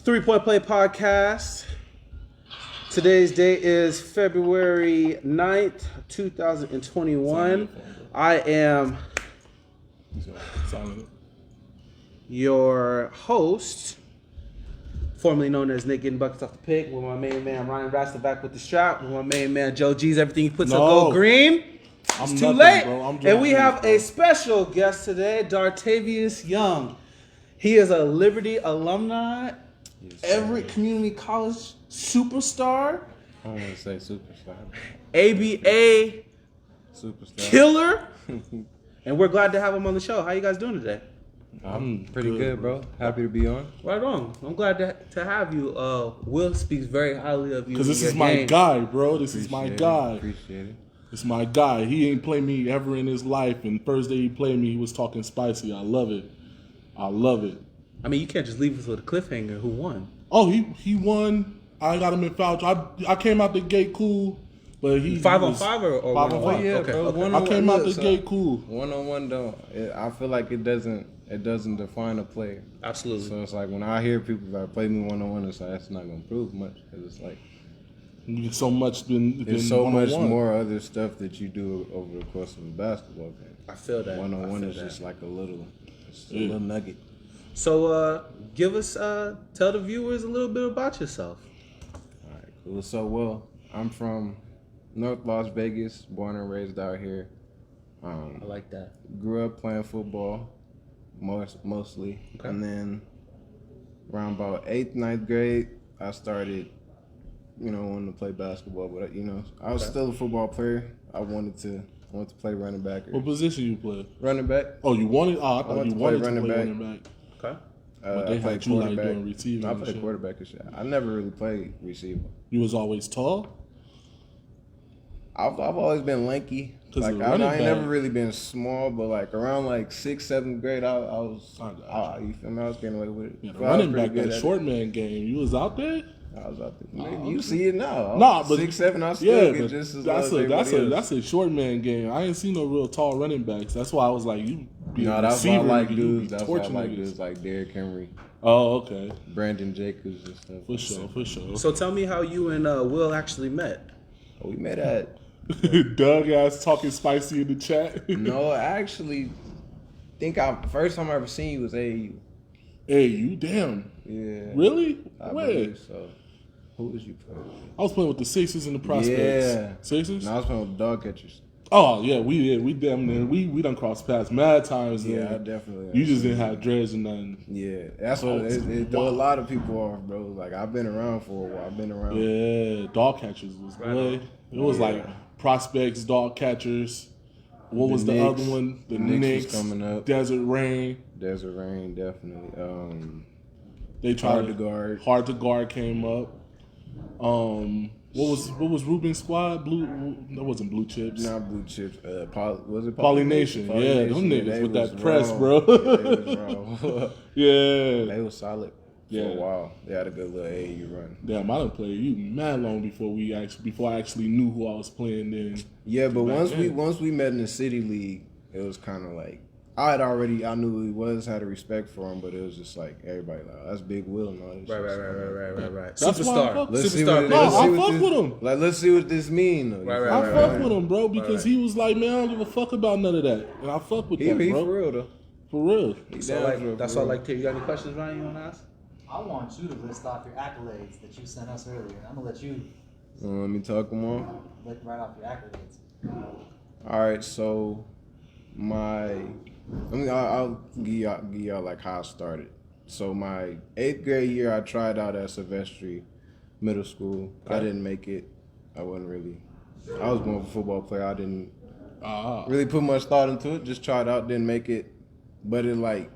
Three-Point Play Podcast. Today's date is February 9th, 2021. I am your host, formerly known as Nick Getting Buckets Off the Pick, with my main man Ryan Rasta back with the strap, with my main man Joe G's. Everything he puts on go green. It's too late. And we have a special guest today, Dartavious Young. He is a Liberty alumni. Everett Community College superstar. I don't want to say superstar. ABA Superstar. Killer. And we're glad to have him on the show. How you guys doing today? I'm pretty good, bro. Happy to be on. Right on. I'm glad to have you. Will speaks very highly of you. Because this is my guy, bro. This is my guy. Appreciate it. It's my guy. He ain't played me ever in his life. And first day he played me, he was talking spicy. I love it. I love it. I mean, you can't just leave us with a cliffhanger. Who won? Oh, he won. I got him in foul. I came out the gate cool, but he 5-on-5 or 5-on-5? Oh yeah, Okay, bro. okay. I came out the gate cool. 1-on-1 though, I feel like it doesn't define a player. Absolutely. So it's like when I hear people that play me 1-on-1, it's like that's not gonna prove much because it's like There's so much been there's so much one-on-one. more other stuff that you do over the course of a basketball game. I feel that. 1-on-1 is just like a little nugget. So, give us, tell the viewers a little bit about yourself. All right, cool. So, I'm from North Las Vegas, born and raised out here. I like that. Grew up playing football, mostly. Okay. And then around about 8th, 9th grade, I started, wanting to play basketball. But, I was still a football player. I wanted to play running back. What position you play? Running back. Oh, you wanted? Oh, I thought you wanted to play running back. Okay. But they had you like doing receiving. I played quarterback and shit. I never really played receiver. You was always tall? I've always been lanky. Like I ain't never really been small, but like around like 6th, 7th grade, I was. You feel me? I was getting away with it. Yeah, the running back, that short man game. You was out there. I was out there. Maybe you see it now. But 6', 7", I still get just as that's a short man game. I ain't seen no real tall running backs. That's why I was like, you be a that's why I receiver. like dudes. That's why I torching like niggas. dudes like Derrick Henry, Oh, okay. Brandon Jacobs and stuff. For sure. So tell me how you and Will actually met. We met at. Doug ass talking spicy in the chat. No, I actually think first time I ever seen you was AAU. AAU, damn. Yeah. Really? I Where? believe so. Who was you playing with? I was playing with the Sixers and the Prospects. Yeah. Sixers? No, I was playing with the Dog Catchers. Oh yeah, we damn near we done crossed paths mad times. Yeah, man. I definitely. You just didn't have dreads or nothing. Yeah, that's what it threw a lot of people off, bro. Like I've been around for a while. I've been around. Yeah, dog catchers was good. It was like Prospects, dog catchers. What was the other one? The Knicks was coming up. Desert Rain. Desert Rain, definitely. They tried Hard to Guard. Hard to Guard came up. What was Ruben's squad? That wasn't Blue Chips. Not Blue Chips. Was it Polynation? Yeah, them niggas with that press, wrong. bro. They was wrong. Yeah. They was solid for a while. They had a good little AAU run. Damn, I done played you mad long before I actually knew who I was playing then. Yeah, but once we met in the city league, it was kind of like I knew who he was, had a respect for him, but it was just like everybody like, oh, that's Big Will and all this. Right. That's Superstar. I fuck with him. Like, let's see what this means. I fuck with him, bro, because he was like, man, I don't give a fuck about none of that, and I fuck with him, bro. For real though. For real. That's all I like to hear. You got any questions, Ryan? You want to ask? I want you to list off your accolades that you sent us earlier. I'm gonna let you Let me talk them on. right off your accolades. All right, so I'll give y'all like how I started. So my 8th grade year, I tried out at Silvestri Middle School. I didn't make it. I was more of a football player. I didn't really put much thought into it. Just tried out, didn't make it. But it like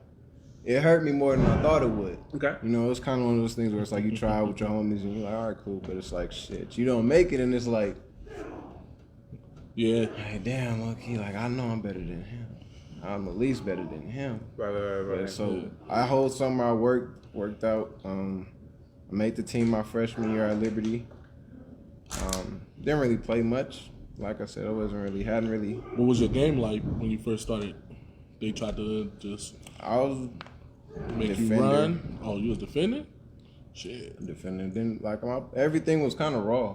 it hurt me more than I thought it would. Okay. You know, it's kind of one of those things where it's like you try with your homies and you're like, all right, cool, but it's like shit. You don't make it, and it's like, Yeah. hey, damn, look, like I know I'm better than him. I'm at least better than him. Right. So I whole summer I worked out. I made the team my freshman year at Liberty. Didn't really play much. Like I said, hadn't really. What was your game like when you first started? They tried to just I was make defender. you run. Oh, you was defending? Shit. Defending. Then like everything was kind of raw.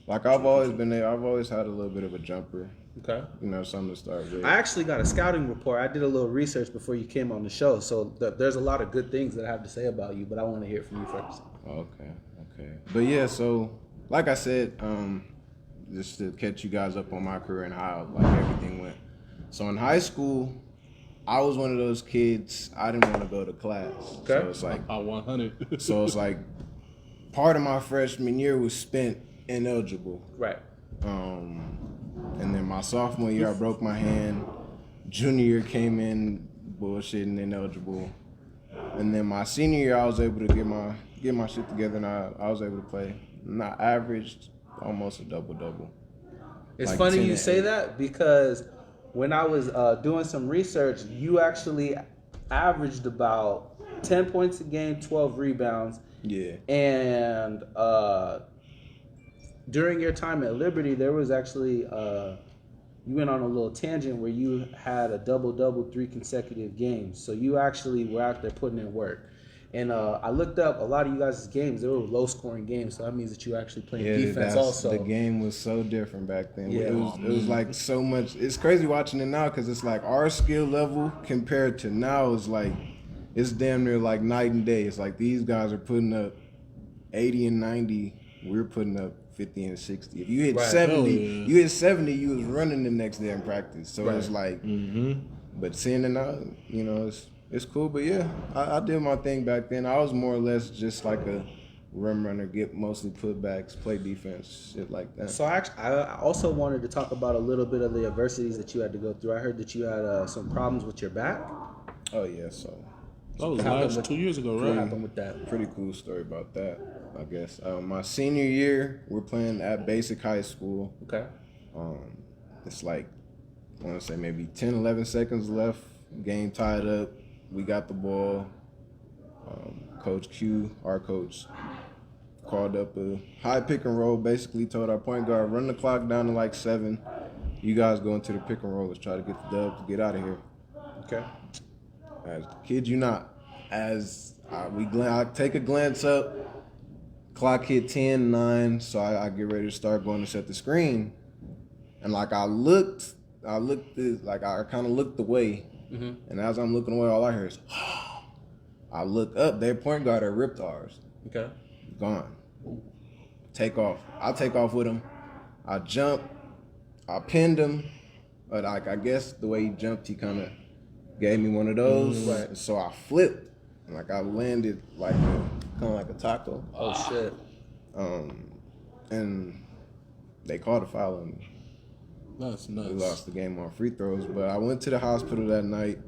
Like I've always been there. I've always had a little bit of a jumper. Okay. You know, something to start with. I actually got a scouting report. I did a little research before you came on the show, so there's a lot of good things that I have to say about you, but I want to hear it from you first. Okay. But yeah, so like I said, just to catch you guys up on my career and how like everything went. So in high school, I was one of those kids. I didn't want to go to class. Okay. So it's like 100. So it's like part of my freshman year was spent ineligible. Right. And then my sophomore year, I broke my hand. Junior year came in bullshitting, ineligible. And then my senior year, I was able to get my shit together, and I was able to play. And I averaged almost a double-double. It's Like funny 10 you and say 8. that because when I was doing some research, you actually averaged about 10 points a game, 12 rebounds. Yeah. And during your time at Liberty, there was actually you went on a little tangent where you had a double-double 3 consecutive games. So you actually were out there putting in work. And I looked up a lot of you guys' games. They were low-scoring games, so that means that you actually playing defense also. The game was so different back then. Yeah. It was like so much. It's crazy watching it now because it's like our skill level compared to now is like, it's damn near like night and day. It's like these guys are putting up 80 and 90. We're putting up 50 and 60. If you hit 70, you hit 70, you was running the next day in practice. So it's like, but seeing it now, you know, it's cool. But yeah, I did my thing back then. I was more or less just like a rim runner, get mostly putbacks, play defense, shit like that. So I also wanted to talk about a little bit of the adversities that you had to go through. I heard that you had some problems with your back. Oh yeah, so That was 2 years ago, What right? happened with that? pretty cool story about that, I guess. My senior year, we're playing at basic high school. Okay. It's like, I want to say maybe 10, 11 seconds left. Game tied up. We got the ball. Coach Q, our coach, called up a high pick and roll, basically told our point guard, run the clock down to like 7. You guys go into the pick and roll. Let's try to get the dub to get out of here. Okay. As kid you not, as I take a glance up, clock hit 10-9, so I get ready to start going to set the screen, and like I looked, like I kind of looked away, and as I'm looking away, all I hear is, I look up, their point guard had ripped ours, Okay. gone. Take off. I take off with him. I jump. I pinned him, but like I guess the way he jumped, he kind of gave me one of those. Right. So I flipped, and like I landed like kind of like a taco. Oh shit. And they called a foul on me. That's We nuts. lost the game on free throws, but I went to the hospital that night.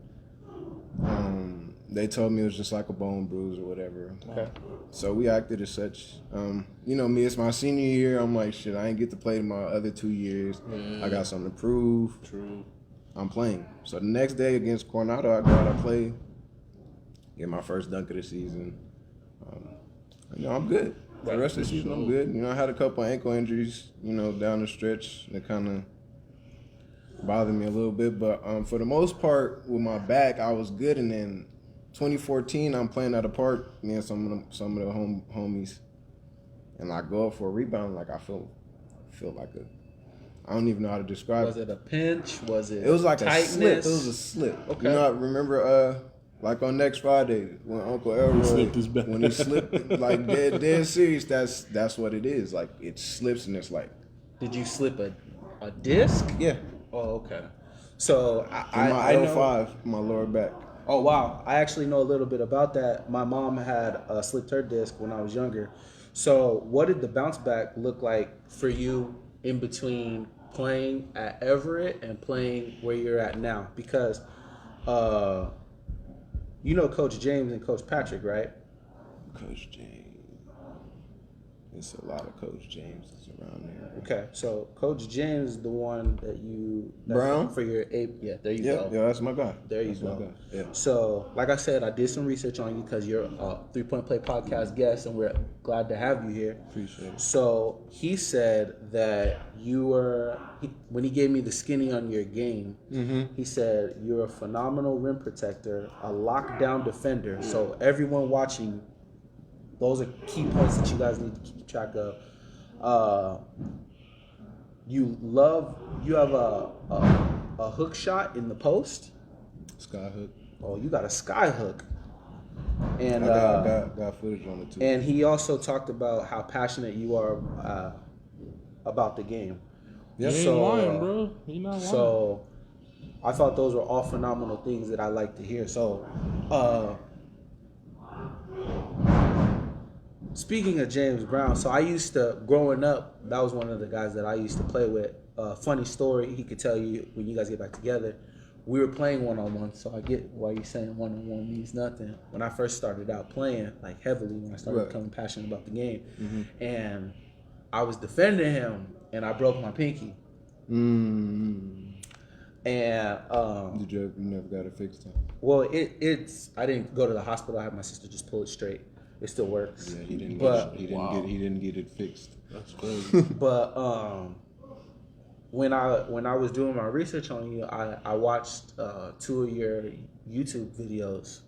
They told me it was just like a bone bruise or whatever. Okay. So we acted as such. You know me, it's my senior year. I'm like, shit, I ain't get to play my other 2 years. I got something to prove. True. I'm playing. So the next day against Coronado, I go out, I play, get my first dunk of the season. You know, I'm good. For the rest of the season, I'm good. You know, I had a couple ankle injuries, you know, down the stretch that kind of bothered me a little bit. But for the most part, with my back, I was good. And then 2014, I'm playing at a park, me and some of the homies, and I go up for a rebound, like I feel like I don't even know how to describe Was it a pinch? Was it? It was like tightness? a slip. It was a slip. Okay. You know, I remember like on next Friday when Uncle Elroy slipped his back. when he slipped like dead serious. That's what it is. Like it slips and it's like, Did you slip a disc? yeah. Oh, okay. So My I know. L5, my lower back. Oh wow! I actually know a little bit about that. My mom had slipped her disc when I was younger. So what did the bounce back look like for you in between playing at Everett and playing where you're at now? Because You know Coach James and Coach Patrick, right? Coach James. It's a lot of Coach Jameses around there. Okay, so Coach James is the one that Brown? for your AP. Yeah, there you go. Yeah, that's my guy. There you That's my go. guy. Yeah. So, like I said, I did some research on you because you're a 3 Point Play podcast guest, and we're glad to have you here. Appreciate it. So he said that you were when he gave me the skinny on your game. Mm-hmm. He said you're a phenomenal rim protector, a lockdown defender. So everyone watching, those are key points that you guys need to keep track of. You have a hook shot in the post. Sky hook. Oh, you got a sky hook. And I got footage on it too. and he also talked about how passionate you are about the game. You ain't lying, bro. You not lying. So I thought those were all phenomenal things that I like to hear. So speaking of James Brown, so I used to, growing up, that was one of the guys that I used to play with. Funny story, he could tell you when you guys get back together. We were playing one-on-one, so I get why you're saying one-on-one means nothing. When I first started out playing, like heavily, when I started becoming passionate about the game, and I was defending him, and I broke my pinky. Mm. And You never got it fixed? Huh? well, it's I didn't go to the hospital. I had my sister just pull it straight. It still works. Yeah, he didn't. But He didn't get it fixed. That's crazy. But when I was doing my research on you, I watched 2 of your YouTube videos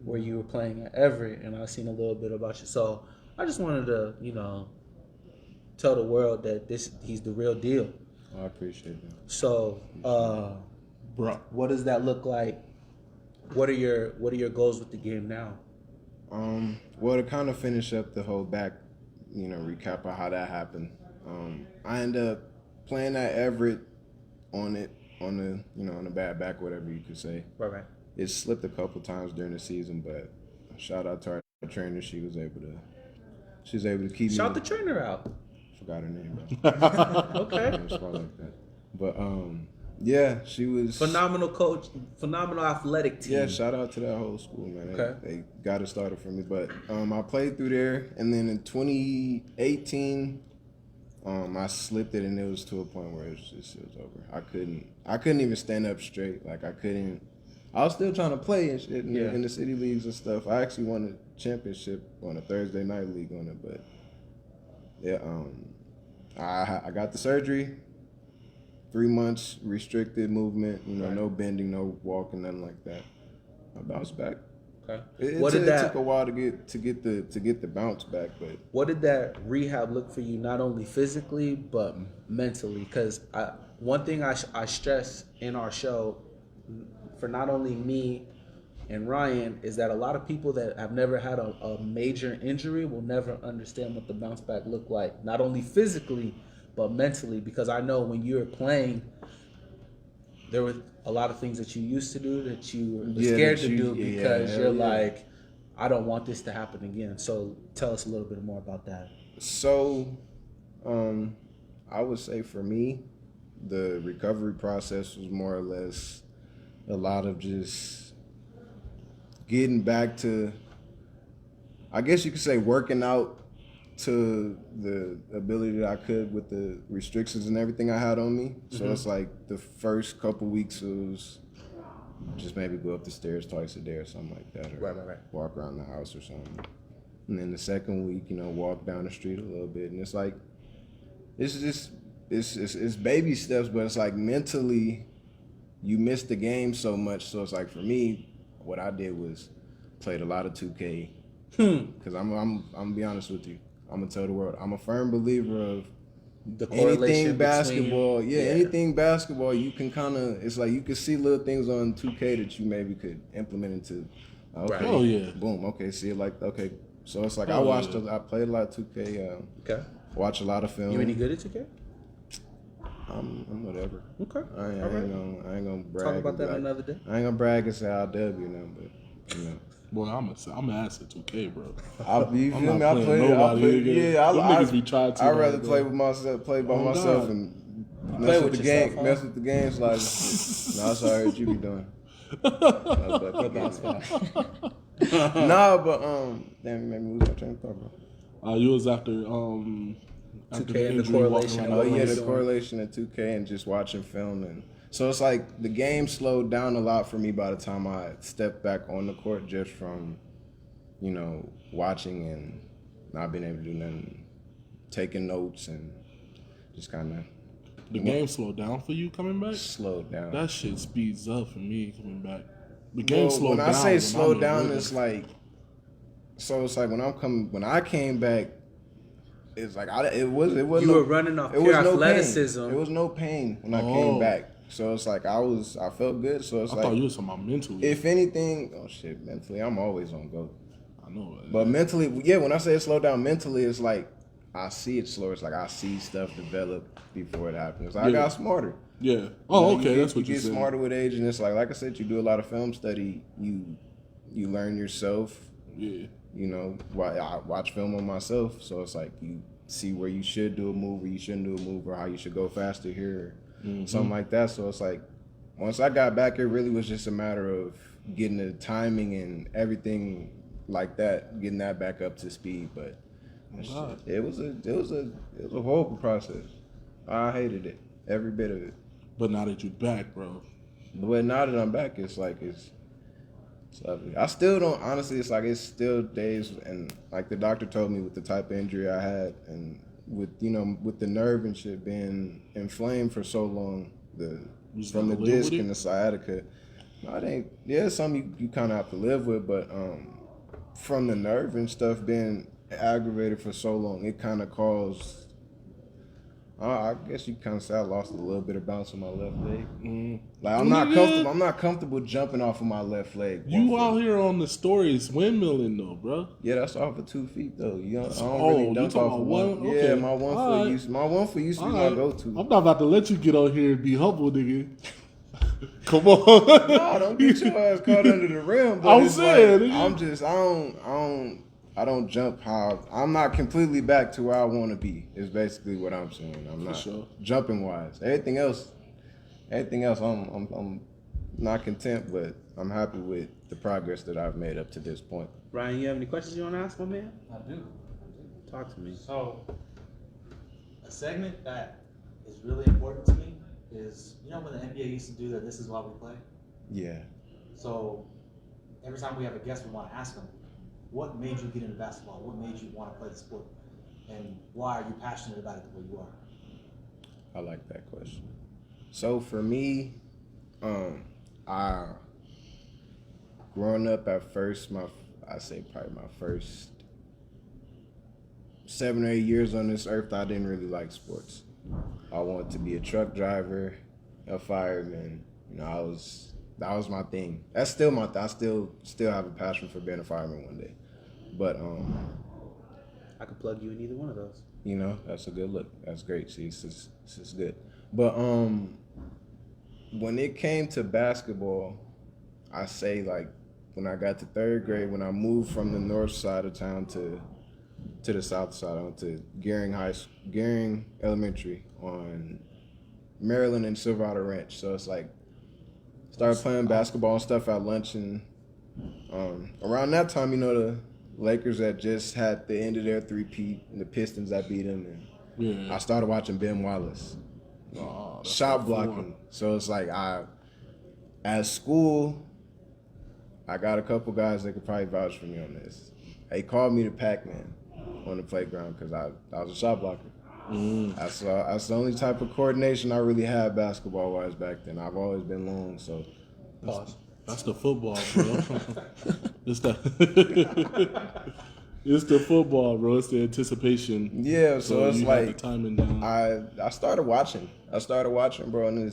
where you were playing at Everett, and I seen a little bit about you. So I just wanted to, tell the world that he's the real deal. Oh, I appreciate that. So, Bro. what does that look like? What are your goals with the game now? Well, to kind of finish up the whole back, recap of how that happened. I ended up playing at Everett on the bad back, whatever you could say. Right. It slipped a couple times during the season, but shout out to our trainer. She was able to keep Shout me. the trainer out. Forgot her name, bro. Okay. It was probably like that. But yeah, she was Phenomenal coach, phenomenal athletic team. Yeah, shout out to that whole school, man. They got it started for me. But I played through there, and then in 2018, I slipped it, and it was to a point where it was over. I couldn't even stand up straight. Like I was still trying to play and shit in the city leagues and stuff. I actually won a championship on a Thursday night league on it, but yeah, I got the surgery. 3 months restricted movement, no bending, no walking, nothing like that. I bounced back. Okay. It took a while to get the bounce back, but what did that rehab look for you? Not only physically but mentally, because one thing I stress in our show, for not only me and Ryan, is that a lot of people that have never had a major injury will never understand what the bounce back look like. Not only physically, but mentally, because I know when you were playing, there were a lot of things that you used to do that you were scared to do because you're like, I don't want this to happen again. So tell us a little bit more about that. So, I would say for me, the recovery process was more or less a lot of just getting back to, I guess you could say, working out to the ability that I could with the restrictions and everything I had on me. So it's like the first couple weeks it was just maybe go up the stairs twice a day or something like that, or Right. walk around the house or something. And then the second week, walk down the street a little bit, and it's like it's baby steps, but it's like mentally you miss the game so much. So it's like for me, what I did was played a lot of 2K because I'm gonna be honest with you. I'm gonna tell the world, I'm a firm believer of The correlation anything basketball. between, Anything basketball, you can kind of, it's like you can see little things on 2K that you maybe could implement into. Okay, Right. Oh, yeah. Boom. Okay, see it like, okay. So it's like I played a lot of 2K. Okay. Watch a lot of film. You any good at 2K? I'm whatever. Okay. I ain't gonna brag. Talk about that like, another day. I ain't gonna brag and say I'll dub but Boy, I'm an ass at 2K, bro. You I'm feel me? not I playing play. nobody, nigga. Yeah, Them niggas be trying to. I'd rather bro. play with myself, play by myself, God. and Play mess with with the yourself, game. huh? Mess with the games like. No, that's all right. You be doing. Nah, but damn, you made me lose my train of thought, bro. You was after 2K and the correlation of Oh what yeah, he's the doing. correlation of 2K and just watching film, and so it's like the game slowed down a lot for me by the time I stepped back on the court, just from, you know, watching and not being able to do nothing, taking notes and just kind of The game slowed down for you coming back? slowed down. That shit speeds up for me coming back. The game slowed When down. I say when slow I'm in down, rhythm. it's like, so it's like when I came back, it's like it was You no, were running off it pure was no athleticism. pain. It was no pain when I came back. So it's like I felt good. So it's I like, thought you was talking about mentally. if anything, oh shit, mentally I'm always on go. I know. But mentally, yeah, when I say it slowed down mentally, it's like I see it slower. It's like I see stuff develop before it happens. I got smarter. Yeah. Oh, You know, okay. That's what you you get said. smarter with age, and it's like I said, you do a lot of film study. You learn yourself. Yeah. You know, I watch film on myself, so it's like you see where you should do a move, or you shouldn't do a move, or how you should go faster here, or something like that. So it's like once I got back, it really was just a matter of getting the timing and everything like that, getting that back up to speed. But it was a horrible process. I hated it, every bit of it. But now that you're back, bro. But now that I'm back, it's like it's lovely. I still don't, honestly, it's like it's still days, and like the doctor told me with the type of injury I had, and with, you know, with the nerve and shit being inflamed for so long, from the disc and the sciatica, it ain't, yeah, it's something you kind of have to live with, but from the nerve and stuff being aggravated for so long, it kind of caused, I guess you kind of say I lost a little bit of bounce on my left leg. Like I'm not comfortable jumping off of my left leg. You out here on the stories windmilling though, bro. Yeah, that's off of 2 feet though. You know, I don't Oh, really you dunk talking off of about one. one? Yeah, Okay. my one All foot right. used. My 1 foot used to be my go-to. I'm not about to let you get on here and be humble, nigga. Come on. No, don't get your ass caught under the rim. But I'm it's saying, like, nigga. I don't jump how I'm not completely back to where I want to be. Is basically what I'm saying. I'm not sure. jumping wise. Everything else, I'm not content, but I'm happy with the progress that I've made up to this point. Ryan, you have any questions you want to ask, my man? I do. Talk to me. So, a segment that is really important to me is, you know when the NBA used to do that, this is why we play? Yeah. So, every time we have a guest, we want to ask them, what made you get into basketball? What made you want to play the sport? And why are you passionate about it the way you are? I like that question. So for me, I growing up at first, I say probably my first 7 or 8 years on this earth, I didn't really like sports. I wanted to be a truck driver, a fireman. You know, that was my thing. That's still my thing. I still have a passion for being a fireman one day. But I could plug you in either one of those. you know, that's a good look. That's great. See, this is good. But when it came to basketball, I say like when I got to 3rd grade, when I moved from the north side of town to the south side, I went to Gehring Elementary on Maryland and Silverado Ranch. So it's like started playing basketball and stuff at lunch, and around that time, you know, the Lakers had just had the end of their three-peat, and the Pistons that beat them, and I started watching Ben Wallace. Shot blocking. So it's like at school, I got a couple guys that could probably vouch for me on this. They called me the Pac-Man on the playground because I was a shot blocker. That's the only type of coordination I really had basketball-wise back then. I've always been long, so. Pause. That's the football, bro. It's the football, bro. It's the anticipation. Yeah, so it's you had like the timing down. I started watching. Bro, and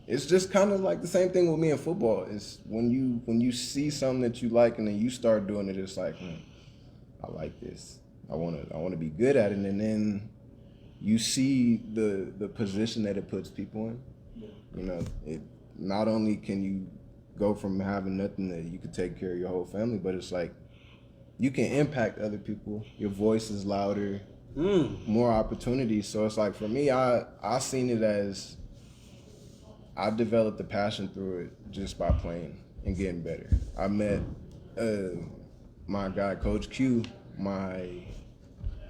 it's just kind of like the same thing with me in football. It's when you see something that you like and then you start doing it, it's like, I like this. I want to be good at it, and then you see the position that it puts people in. You know, it not only can you go from having nothing that you could take care of your whole family, but it's like you can impact other people. Your voice is louder, more opportunities. So it's like for me, I seen it as I developed a passion through it just by playing and getting better. I met my guy, Coach Q, my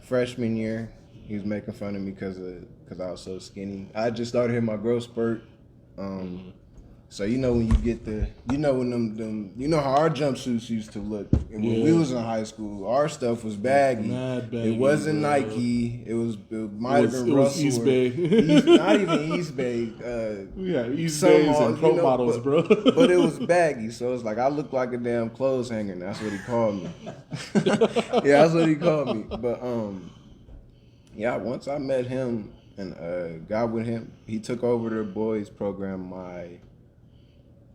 freshman year. He was making fun of me because I was so skinny. I just started hitting my growth spurt. So when you get when them how our jumpsuits used to look. And when we was in high school, our stuff was baggy. Baggy, it wasn't bro. Nike. It might have been Russell. East Bay. Not even East Bay. Yeah, East Bays and pro models, bro. But it was baggy, so it's like I looked like a damn clothes hanger. And that's what he called me. Yeah, that's what he called me. But once I met him and got with him, he took over the boys program my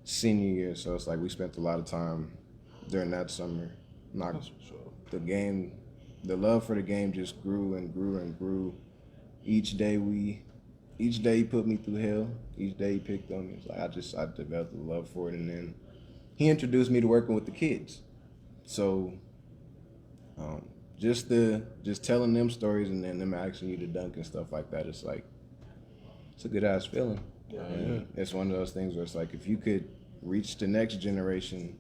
senior year, so it's like we spent a lot of time during that summer. The love for the game just grew and grew and grew. Each day he put me through hell. Each day he picked on me. It's like I developed a love for it, and then he introduced me to working with the kids. So just telling them stories and then them asking you to dunk and stuff like that, it's a good ass feeling. Yeah. It's one of those things where it's like if you could reach the next generation,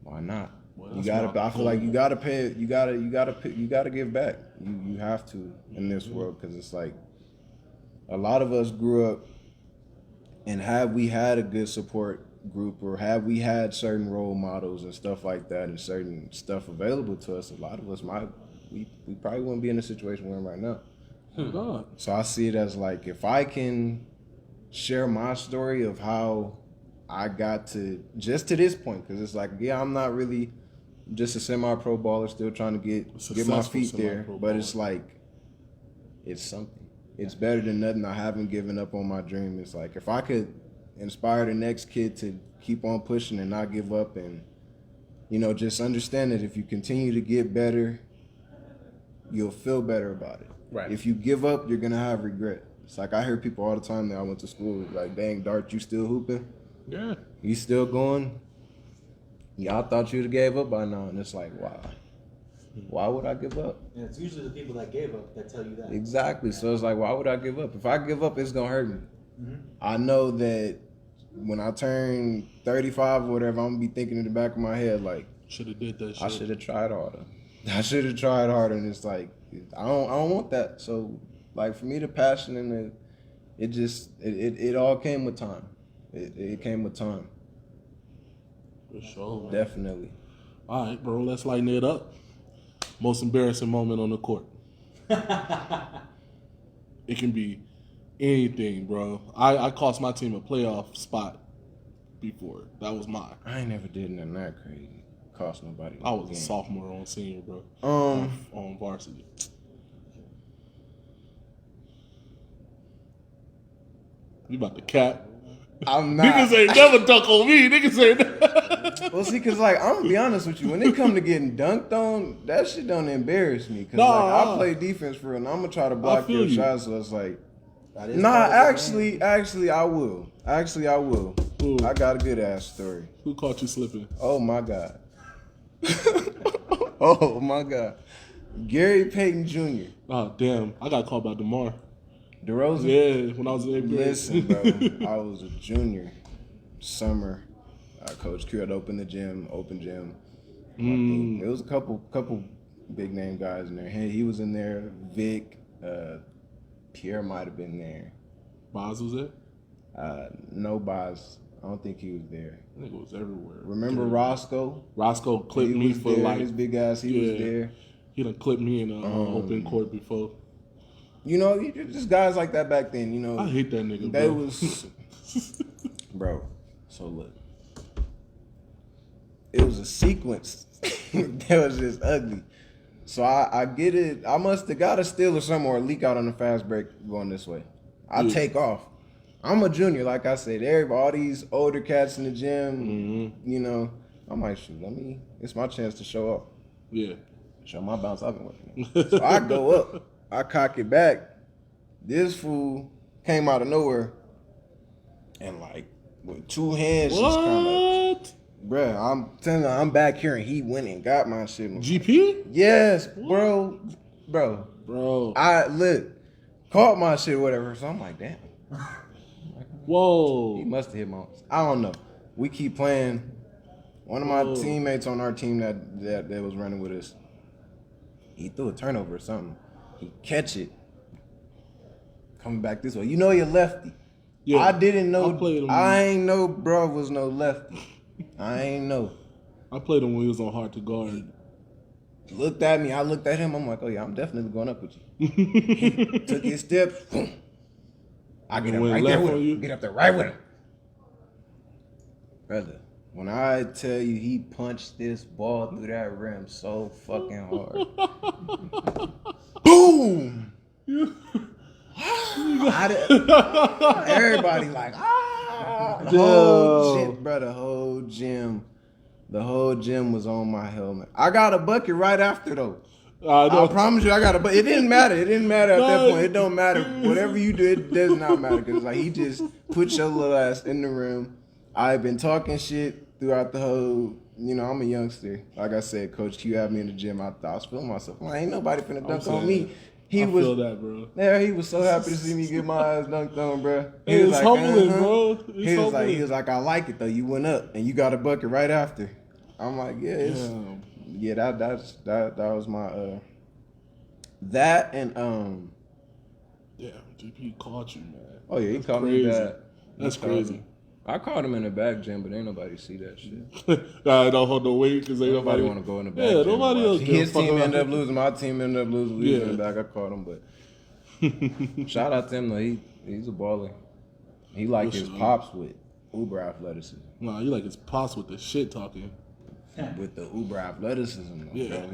why not? Well, I feel like you gotta pay. You gotta give back. You have to in this world, because it's like a lot of us grew up, and have we had a good support group, or have we had certain role models and stuff like that, and certain stuff available to us, a lot of us we probably wouldn't be in the situation we're in right now. So I see it as like, if I can share my story of how I got to this point, because it's like, I'm not really just a semi-pro baller, still trying to get my feet there, but it's like, it's something. It's better than nothing. I haven't given up on my dream. It's like, if I could inspire the next kid to keep on pushing and not give up, and just understand that if you continue to get better, you'll feel better about it. Right. If you give up, you're gonna have regret. It's like I hear people all the time that I went to school like, "Dang, Dart, you still hooping? Yeah. You still going? Y'all thought you'd have gave up by now." And it's like, why? Why would I give up? And it's usually the people that gave up that tell you that. Exactly. So it's like, why would I give up? If I give up, it's gonna hurt me. Mm-hmm. I know that when I turn 35 or whatever, I'm gonna be thinking in the back of my head like, should have did that shit. I should have tried harder. And it's like, I don't want that. So like, for me, the passion and it all came with time. It came with time. For sure, man. Definitely. All right, bro, let's lighten it up. Most embarrassing moment on the court. It can be anything, bro. I cost my team a playoff spot before. That was mine. I ain't never did nothing that crazy. Cost nobody. I was a sophomore on senior, bro. On varsity. You about to cap? I'm not. Niggas ain't never dunk on me. Niggas ain't. Well, see, cause like, I'm gonna be honest with you. When it come to getting dunked on, that shit don't embarrass me. Cause I play defense for real, and I'm gonna try to block your shots. So it's like, actually, I will. Actually, I will. Ooh. I got a good ass story. Who caught you slipping? Oh my God. Oh my God. Gary Payton Jr. Oh damn! I got called by DeMar. DeRozan? Yeah, when I was in 8th grade. Listen, bro, I was a junior. Summer, Coach Q had open gym. It was a couple big name guys in there. He was in there. Vic, Pierre might have been there. Boz was there? No Boz. I don't think he was there. I think it was everywhere. Remember Roscoe? Roscoe clipped me for there. like His big ass. He was there. He done clipped me in an open court before. Just guys like that back then. I hate that nigga, They bro. was, bro. So look, it was a sequence that was just ugly. So I get it. I must have got a steal or something, or a leak out on the fast break going this way. I take off. I'm a junior, like I said. All these older cats in the gym, I'm like, shoot, it's my chance to show up. Yeah. Show my bounce I've been working. So I go up. I cock it back. This fool came out of nowhere and like with two hands just kind of, bruh, I'm telling you, I'm back here and he went and got my shit. GP? Yes, bro. Bro. I caught my shit, whatever. So I'm like, damn. Whoa. He must have hit my. I don't know. We keep playing. One of my teammates on our team that was running with us, he threw a turnover or something. He catch it. Coming back this way. You know you're lefty. Yeah, I didn't know. I ain't know bro was no lefty. I ain't know. I played him when he was on hard to guard. He looked at me. I looked at him. I'm like, oh yeah, I'm definitely going up with you. He took his steps. I get up right there with him. Get up there right with him. Brother, when I tell you he punched this ball through that rim so fucking hard. Boom! Everybody like, the whole gym was on my helmet. I got a bucket right after though. I promise you, I got a bucket. It didn't matter. It didn't matter at that point. It don't matter. Whatever you do, it does not matter. Because like he just put your little ass in the rim. I've been talking shit throughout the whole. You know, I'm a youngster. Like I said, Coach Q had me in the gym. I was feeling myself. Like, ain't nobody finna dunk on me. I feel that, bro. Yeah, he was so happy to see me get my ass dunked on, bro. He was like, humbling, bro. He was like, I like it though. You went up and you got a bucket right after. I'm like, yeah, that was my that and yeah, GP caught you, man. Oh yeah, he caught me bad. That's crazy. I caught him in the back gym, but ain't nobody see that shit. I don't hold no weight because ain't nobody want to go in the back. Yeah, gym nobody else. His team ended up losing. My team ended up losing in the back. I caught him, but shout out to him though. He's a baller. He like his pops with uber athleticism. Nah, you like his pops with the shit talking. With the uber athleticism, though, yeah.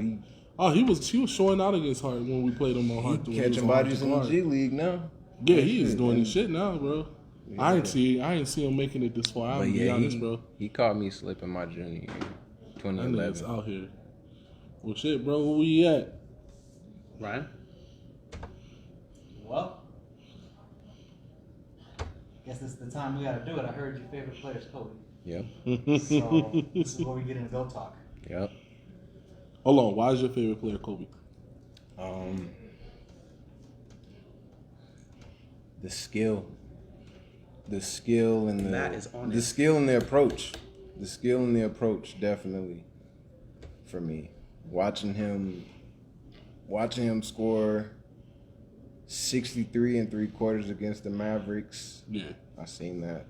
Bro, he was showing out against Hart when we played him on Hart. Catching bodies in the G League now. Yeah, he is doing his shit now, bro. Yeah. I ain't see him making it this far. I'm be honest, bro. He caught me slipping my junior year, 2011. Out here. Well, shit, bro. Where we at? Ryan? Well, guess this is the time we got to do it. I heard your favorite player is Kobe. Yep. So this is where we get into Go Talk. Yep. Hold on. Why is your favorite player Kobe? The skill and the skill and the approach. The skill and the approach, definitely, for me. Watching him score 63 3/4 against the Mavericks. Yeah. I seen that.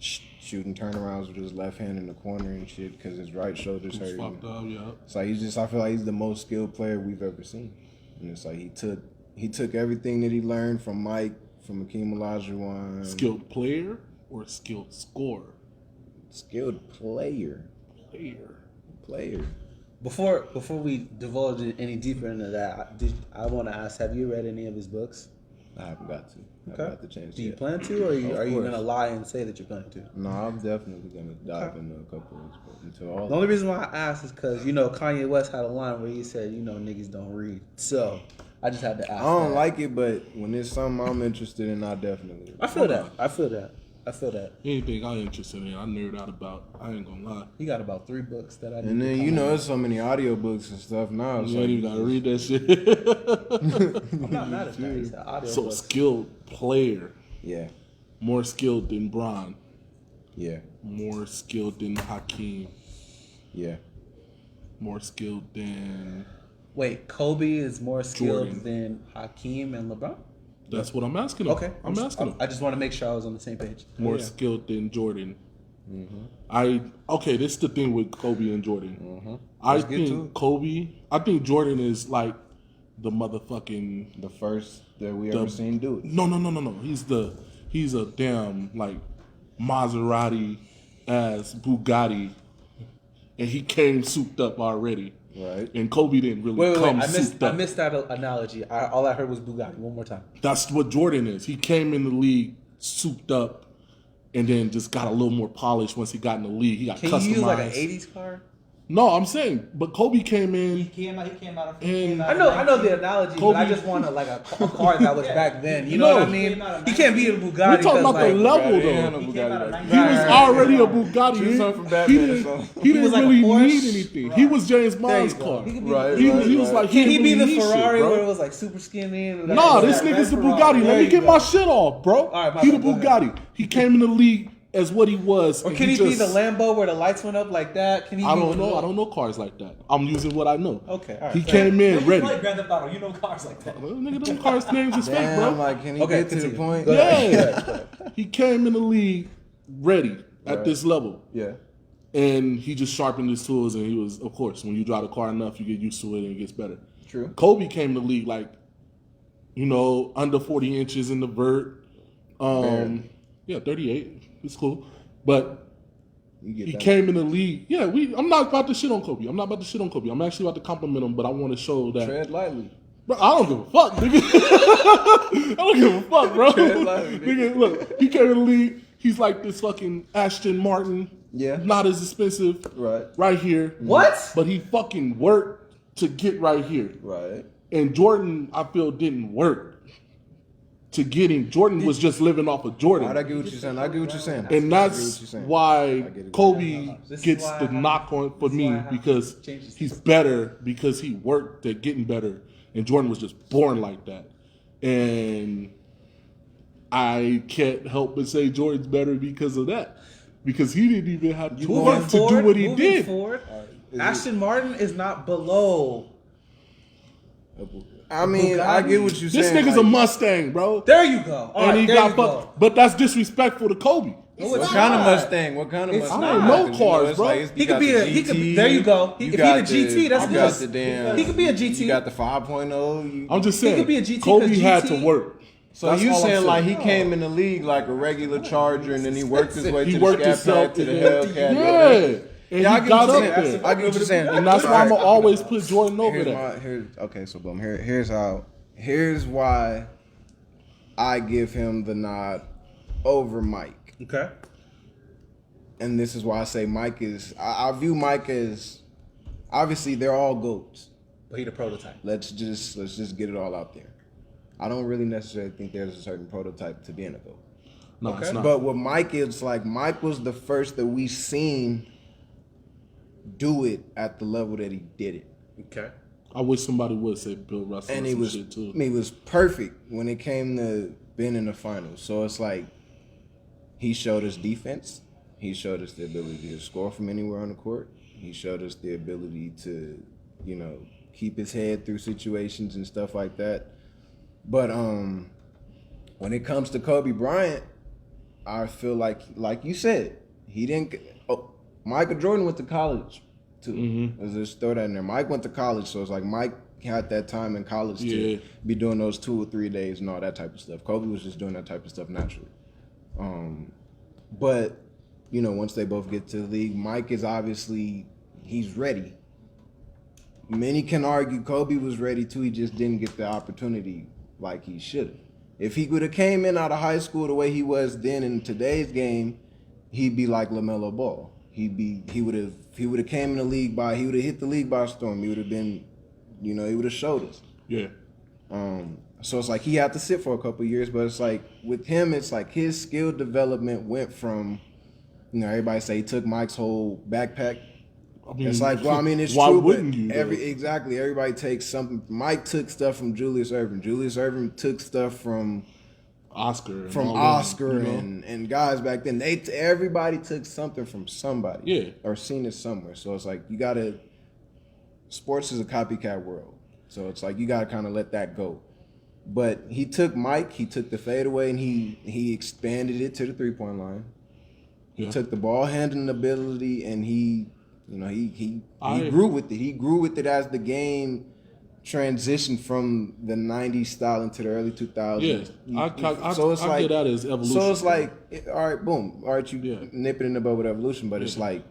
Shooting turnarounds with his left hand in the corner and shit because his right shoulder's hurting. Fucked up, yeah. It's like I feel like he's the most skilled player we've ever seen. And it's like he took everything that he learned from Mike, from Akeem Olajuwon. Skilled player or skilled scorer? Skilled player. Player. Before we divulge any deeper into that, I want to ask: have you read any of his books? I haven't got to. Okay. I've got to change. Do you plan to, or are you gonna lie and say that you're planning to? No, I'm definitely gonna dive into a couple of these books. Into all. The only reason why I asked is because Kanye West had a line where he said, niggas don't read. So I just had to ask. I don't like it, but when it's something I'm interested in, I definitely. I feel that. Anything I'm interested in, I nerd out about. I ain't gonna lie. He got about 3 books that I. And then there's so many audiobooks and stuff now. You ain't even gotta read that shit. I'm not mad at that. He said audio so books. Skilled player. Yeah. More skilled than Bron. Yeah. More skilled than Hakeem. Yeah. More skilled than. Wait, Kobe is more skilled Jordan. than Hakeem and LeBron? That's what I'm asking him. Okay. I'm asking him. I just want to make sure I was on the same page. More skilled than Jordan. Mm-hmm. This is the thing with Kobe and Jordan. Mm-hmm. I think Jordan is like the motherfucking the first that we ever seen do it. No. He's a damn like Maserati ass Bugatti, and he came souped up already. Right. And Kobe didn't really come souped up. I missed that analogy. All I heard was Bugatti. One more time. That's what Jordan is. He came in the league souped up, and then just got a little more polished once he got in the league. He got customized. Can you use like an 80s car? No, I'm saying, but Kobe came in. He came out of. I know the analogy, but I just want a car that was back then. You know what I mean? He can't be a Bugatti. We're talking about the level, though. He came out of He was already a Bugatti. He didn't was like a really Porsche. need anything. He was James Bond's car. He could He was like, Can he be didn't the really need Ferrari shit, bro. where it was like super skinny? And Nah, this nigga's the Bugatti. Let me get my shit off, bro. All right, He the go ahead. Bugatti. He came in the league as what he was. Or can he be the Lambo where the lights went up like that? Can he? I don't know. I don't know cars like that. I'm using what I know. Okay, all right. He came in You ready. play Grand Theft Auto, you know cars like that. Well, nigga, them cars names is fake, bro. Like, can he Okay, get to the continue. point? Go ahead. Yeah. He came in the league ready at this level. Yeah. And he just sharpened his tools, and he was, of course, when you drive the car enough, you get used to it and it gets better. True. Kobe came to the league like, under 40 inches in the vert. Yeah, 38. It's cool. But he came in the league. Yeah, I'm not about to shit on Kobe. I'm actually about to compliment him, but I want to show that. Tread lightly. Bro, I don't give a fuck, nigga. I don't give a fuck, bro. Tread lightly, Nigga, look, he came in the league. He's like this fucking Aston Martin. Yeah. Not as expensive. Right here. What? But he fucking worked to get right here. Right. And Jordan, I feel, didn't work to get him. Jordan was just living off of Jordan. I get what you're saying. And that's why Kobe gets the knock on for me, because he's better because he worked at getting better. And Jordan was just born like that. And I can't help but say Jordan's better because of that. Because he didn't even have to work to do what he did. Aston Martin is not below. I mean, I get what you're saying. This nigga's a Mustang, bro. There you go. All And right, he there got you go. fucked. But that's disrespectful to Kobe. What kind of Mustang? What kind of It's Mustang? not. I don't know cars, bro. He could be a. He could. There you go. If he the GT, that's you got good. the damn. He could be a GT. You got the 5.0. I'm just saying, could be a GT Kobe 'cause had GT to work. So That's you all I'm saying like he saying. came in the league like a regular Charger and then he worked his way He to worked the scat himself pad to the to Hellcat. Yeah. And Yeah, I he get got what up you're saying. there. I get what you're saying. And that's why I'm going to always put Jordan over that. Okay, so boom. Here's why I give him the nod over Mike. Okay. And this is why I say Mike is. I view Mike as, obviously they're all GOATs. But he the prototype. Let's just get it all out there. I don't really necessarily think there's a certain prototype to being a GOAT. No, it's not. But what Mike is like, Mike was the first that we seen do it at the level that he did it. Okay. I wish somebody would say Bill Russell And or he some was, shit too. he was perfect when it came to being in the finals. So it's like he showed us defense. He showed us the ability to score from anywhere on the court. He showed us the ability to, keep his head through situations and stuff like that. But when it comes to Kobe Bryant, I feel like you said, he didn't. Oh, Michael Jordan went to college too. Mm-hmm. Let's just throw that in there. Mike went to college, so it's like Mike had that time in college to be doing those 2 or 3 days and all that type of stuff. Kobe was just doing that type of stuff naturally. But once they both get to the league, Mike is obviously, he's ready. Many can argue Kobe was ready too. He just didn't get the opportunity like he should have. If he would have came in out of high school the way he was then in today's game, he'd be like LaMelo Ball. He would have came in the league he would have hit the league by storm. He would have been, he would have showed us. Yeah. So it's like he had to sit for a couple of years, but it's like with him, it's like his skill development went from, everybody say he took Mike's whole backpack. I mean, It's like, it's why true. Wouldn't but you? Exactly. Everybody takes something. Mike took stuff from Julius Erving. Julius Erving took stuff from Oscar. And guys back then. Everybody took something from somebody. Yeah. Or seen it somewhere. So it's like sports is a copycat world. So it's like you gotta kind of let that go. But he took Mike. He took the fadeaway and he expanded it to the 3-point line. He took the ball handling ability and he grew with it. He grew with it as the game transitioned from the 90s style into the early 2000s. Yeah, I get that as evolution. So it's like, all right, boom. All right, you nip it in the bud with evolution, but it's like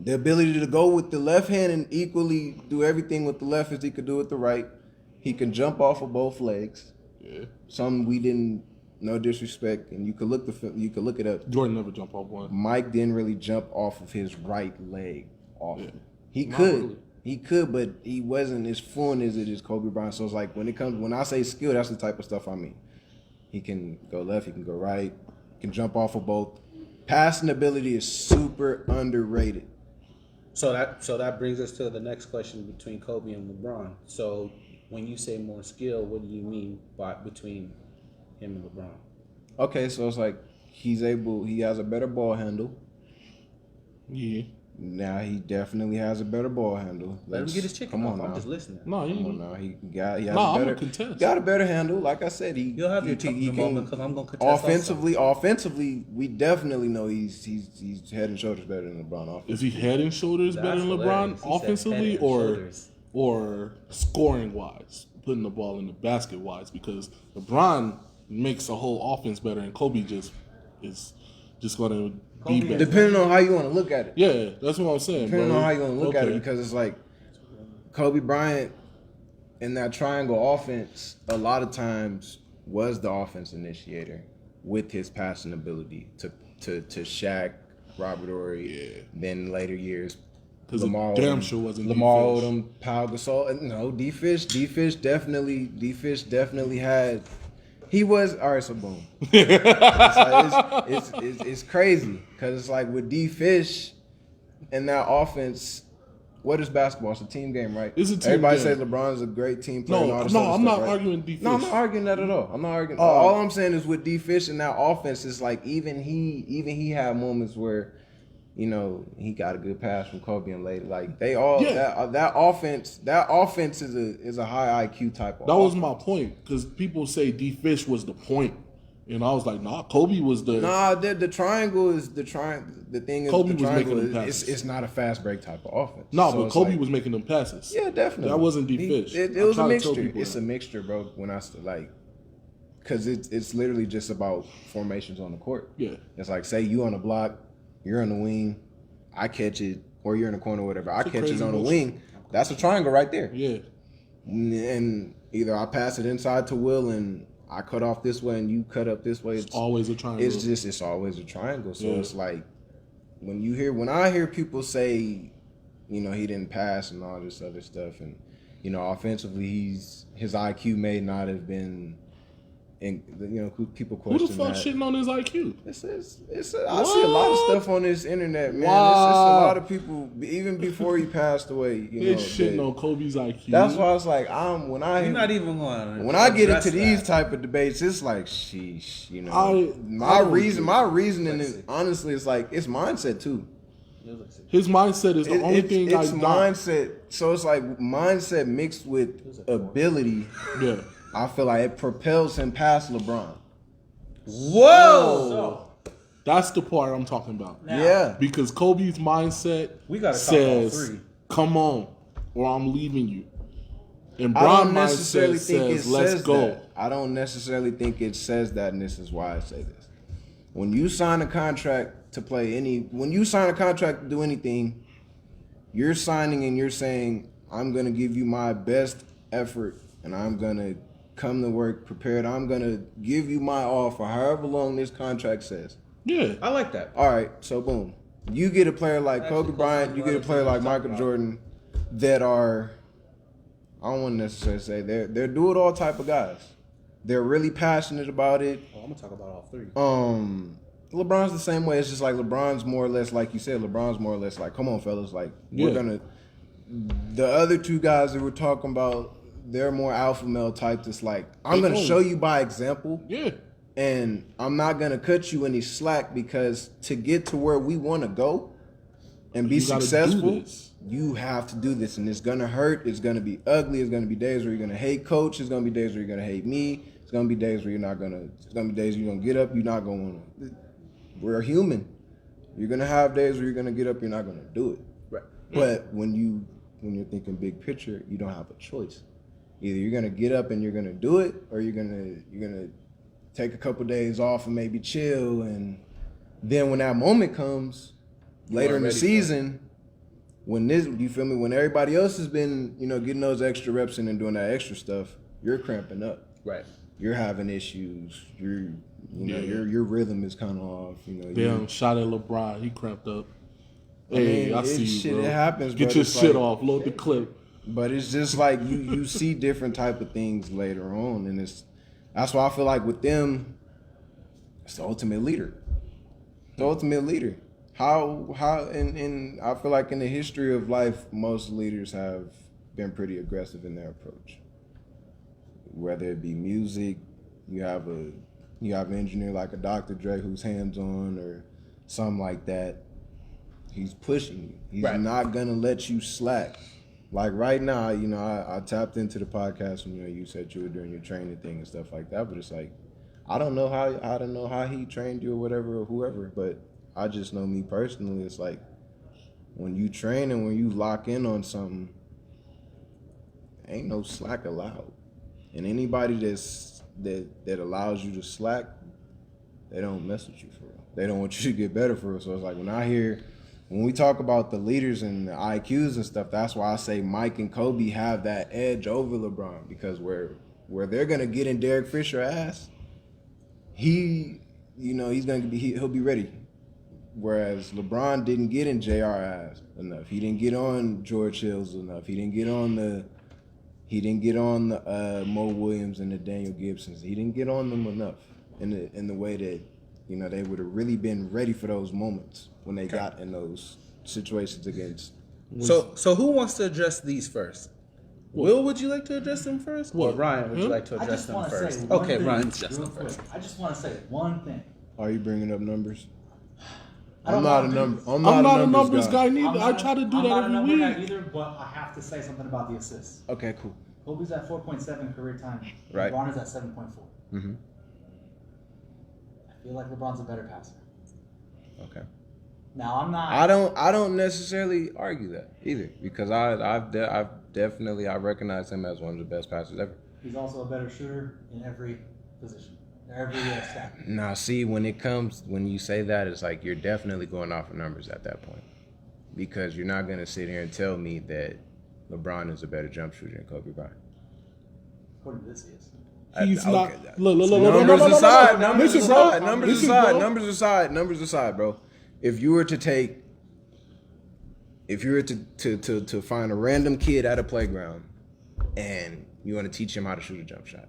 the ability to go with the left hand and equally do everything with the left as he could do with the right. He can jump off of both legs. Yeah. Some we didn't. No disrespect, and you could look it up. Jordan never jumped off one. Mike didn't really jump off of his right leg often. Yeah. He Not could. really. He could, but he wasn't as fluent as it is Kobe Bryant. So it's like when I say skill, that's the type of stuff I mean. He can go left, he can go right, he can jump off of both. Passing ability is super underrated. So that brings us to the next question between Kobe and LeBron. So when you say more skill, what do you mean by between him and LeBron? Okay, so it's like he has a better ball handle. Yeah. Now he definitely has a better ball handle. Let him get his chicken off. I'm now. just listening. No, Come on now. He has I'm a gonna better contest. got a better handle. Like I said, You'll have your can moment because I'm gonna contest offensively, we definitely know he's head and shoulders better than LeBron. Offensively. Is he head and shoulders better than LeBron hilarious. He said offensively head and shoulders. or scoring wise, putting the ball in the basket wise? Because LeBron makes a whole offense better, and Kobe just is just going to be better. Depending on how you want to look at it. Yeah, that's what I'm saying. Depending bro. on how you want to look at it, Okay. because it's like Kobe Bryant in that triangle offense, a lot of times was the offense initiator with his passing ability to Shaq, Robert Ory, then later years. Because Lamar damn Odom, sure wasn't Lamar D-Fish. Odom, Pau Gasol. No, D-Fish definitely had. He was all right. So boom, it's crazy because it's like with D-Fish and that offense. What is basketball? It's a team game, right? It's a team Everybody game. says LeBron's a great team player. No, and all this no, other I'm stuff, not right? arguing D-Fish. No, I'm not arguing that at all. I'm not arguing. All I'm saying is with D-Fish and that offense, it's like even he had moments where, you know, he got a good pass from Kobe and later. Like they all that offense is a high IQ type of. That was offense. my point, because people say D-Fish was the point, and I was like, nah, Kobe was the. Nah, the triangle is the triangle. The thing is, Kobe the was triangle making them is passes. it's not a fast break type of offense. No, So but it's Kobe like- was making them passes. Yeah, definitely. That wasn't D-Fish. It I'm was a trying to tell mixture. people It's that. a mixture, bro. When I like, because it's literally just about formations on the court. Yeah. It's like, say you on the block, you're on the wing, I catch it, or you're in the corner, or whatever. I It's a catch it crazy on the motion. wing. That's a triangle right there. Yeah. And either I pass it inside to Will and I cut off this way and you cut up this way. It's always a triangle. It's always a triangle. So Yeah. it's like when I hear people say, you know, he didn't pass and all this other stuff, and you know, offensively his IQ may not have been, and you know, people Who question the fuck that. shitting on his IQ? I see a lot of stuff on this internet, man. Wow. It's a lot of people, even before he passed away. You They know, shitting on Kobe's IQ. that's why I was like, when I You're not even going. when I get into these type of debates, it's like, sheesh, you know. My reasoning is honestly, it's like it's mindset too. His mindset is the only thing it's I mindset. So it's like mindset mixed with ability. Yeah. I feel like it propels him past LeBron. Whoa! That's the part I'm talking about. Yeah. Because Kobe's mindset We gotta talk all says, three. come on, or I'm leaving you. And I Bron's don't necessarily mindset think it says, let's says go. that. I don't necessarily think it says that, and this is why I say this. When you sign a contract to play when you sign a contract to do anything, you're signing and you're saying, I'm going to give you my best effort and I'm going to come to work prepared. I'm going to give you my all for however long this contract says. Yeah. I like that. All right, so boom. You get a player like Actually, Kobe Bryant, you get a player like Michael about. Jordan that are, I don't want to necessarily say they're do-it-all type of guys. They're really passionate about it. Oh, I'm gonna talk about all three. LeBron's the same way. It's just like LeBron's more or less, like you said, LeBron's more or less like, come on, fellas, like we're gonna. The other two guys that we're talking about, they're more alpha male type. That's like, I'm gonna show you by example. Yeah. And I'm not gonna cut you any slack because to get to where we want to go and be You gotta do successful, this. you have to do this, and it's gonna hurt. It's gonna be ugly. It's gonna be days where you're gonna hate coach. It's gonna be days where you're gonna hate me. It's gonna be days where you're not gonna. It's gonna be days you're gonna get up. You're not gonna. We're human. You're gonna have days where you're gonna get up. You're not gonna do it. Right. But when you're thinking big picture, you don't have a choice. Either you're gonna get up and you're gonna do it, or you're gonna take a couple days off and maybe chill, and then when that moment comes later in the season, when you feel me, when everybody else has been, you know, getting those extra reps in and doing that extra stuff, you're cramping up. Right. You're having issues. Your rhythm is kind of off. You know. Damn, shot at LeBron. He cramped up. Hey, I see you, shit, bro. it happens, Get but your it's shit like- off. Load the clip. But it's just like you see different type of things later on, and that's why I feel like with them, it's the ultimate leader. The ultimate leader. How and I feel like in the history of life, most leaders have been pretty aggressive in their approach. Whether it be music, you have an engineer like a Dr. Dre who's hands on or something like that. He's pushing you. He's not gonna let you slack. Like right now, I tapped into the podcast when you said you were doing your training thing and stuff like that. But it's like I don't know how he trained you or whatever or whoever. But I just know me personally. It's like when you train and when you lock in on something, ain't no slack allowed. And anybody that allows you to slack, they don't mess with you for real. They don't want you to get better for real. So it's like when we talk about the leaders and the IQs and stuff, that's why I say Mike and Kobe have that edge over LeBron, because where they're gonna get in Derek Fisher ass, he'll be ready. Whereas LeBron didn't get in JR ass enough. He didn't get on George Hills enough. He didn't get on the Mo Williams and the Daniel Gibsons. He didn't get on them enough in the way that they would have really been ready for those moments when they got in those situations against. So who wants to address these first? Will, would you like to address them first? Or What? Ryan, would you like to I address just them want to first? say one Okay, thing Ryan's addressing real them quick. first. I just want to say one thing. Are you bringing up numbers? I'm not a numbers guy neither. I try to do I'm that not a every number guy week. either, but I have to say something about the assists. Okay, cool. Kobe's at 4.7 career time. Right. LeBron is at 7.4. Mm-hmm. I feel like LeBron's a better passer. Okay. Now I'm not. I don't necessarily argue that either, because I recognize him as one of the best passers ever. He's also a better shooter in every position, every stat. Now, see, when you say that, it's like you're definitely going off of numbers at that point, because you're not gonna sit here and tell me that LeBron is a better jump shooter than Kobe Bryant. According to this, he is. He's Okay, not. Look, Numbers aside, Listen, bro. numbers aside, bro. If you were to find a random kid at a playground and you want to teach him how to shoot a jump shot.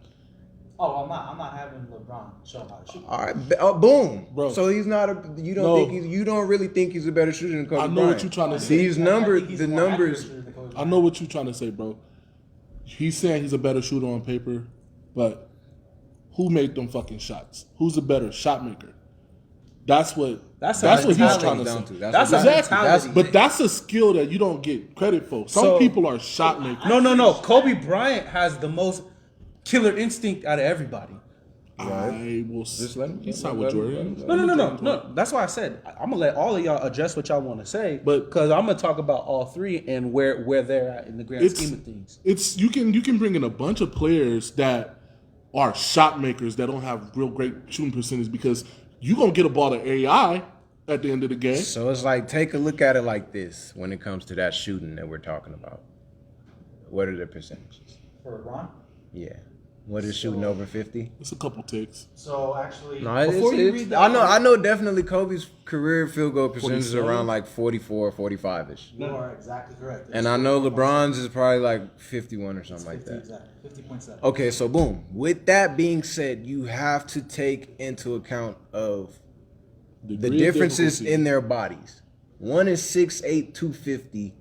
Oh, I'm not having LeBron show him how to shoot. All right, boom. Bro. So he's not you don't really think he's a better shooter than Kobe I know Bryant. what you're trying to say. These numbers, the numbers. I know what you're trying to say, bro. He's saying he's a better shooter on paper, but who made them fucking shots? Who's a better shot maker? That's what he's trying to say. But that's a skill that you don't get credit for. Some people are shot makers. No. Kobe Bryant has the most killer instinct out of everybody. I will Just let him. He's not with Jordan. No. That's why I said I'm gonna let all of y'all address what y'all want to say, But- because I'm gonna talk about all three and where they're at in the grand scheme of things. It's you can bring in a bunch of players that are shot makers that don't have real great shooting percentage, because you're gonna get a ball to AI at the end of the game. So it's like, take a look at it like this when it comes to that shooting that we're talking about. What are the percentages? For LeBron? Yeah. What is shooting over 50? It's a couple ticks. So actually, No, Before you read that, I know definitely Kobe's career field goal percentage is 47? around like 44, 45-ish. you are exactly correct. And I know LeBron's is probably like 51 or something like 50 that. exactly, 50.7. Okay, so boom. With that being said, you have to take into account of the Degree of differences difficulty. in their bodies. One is 6'8", 250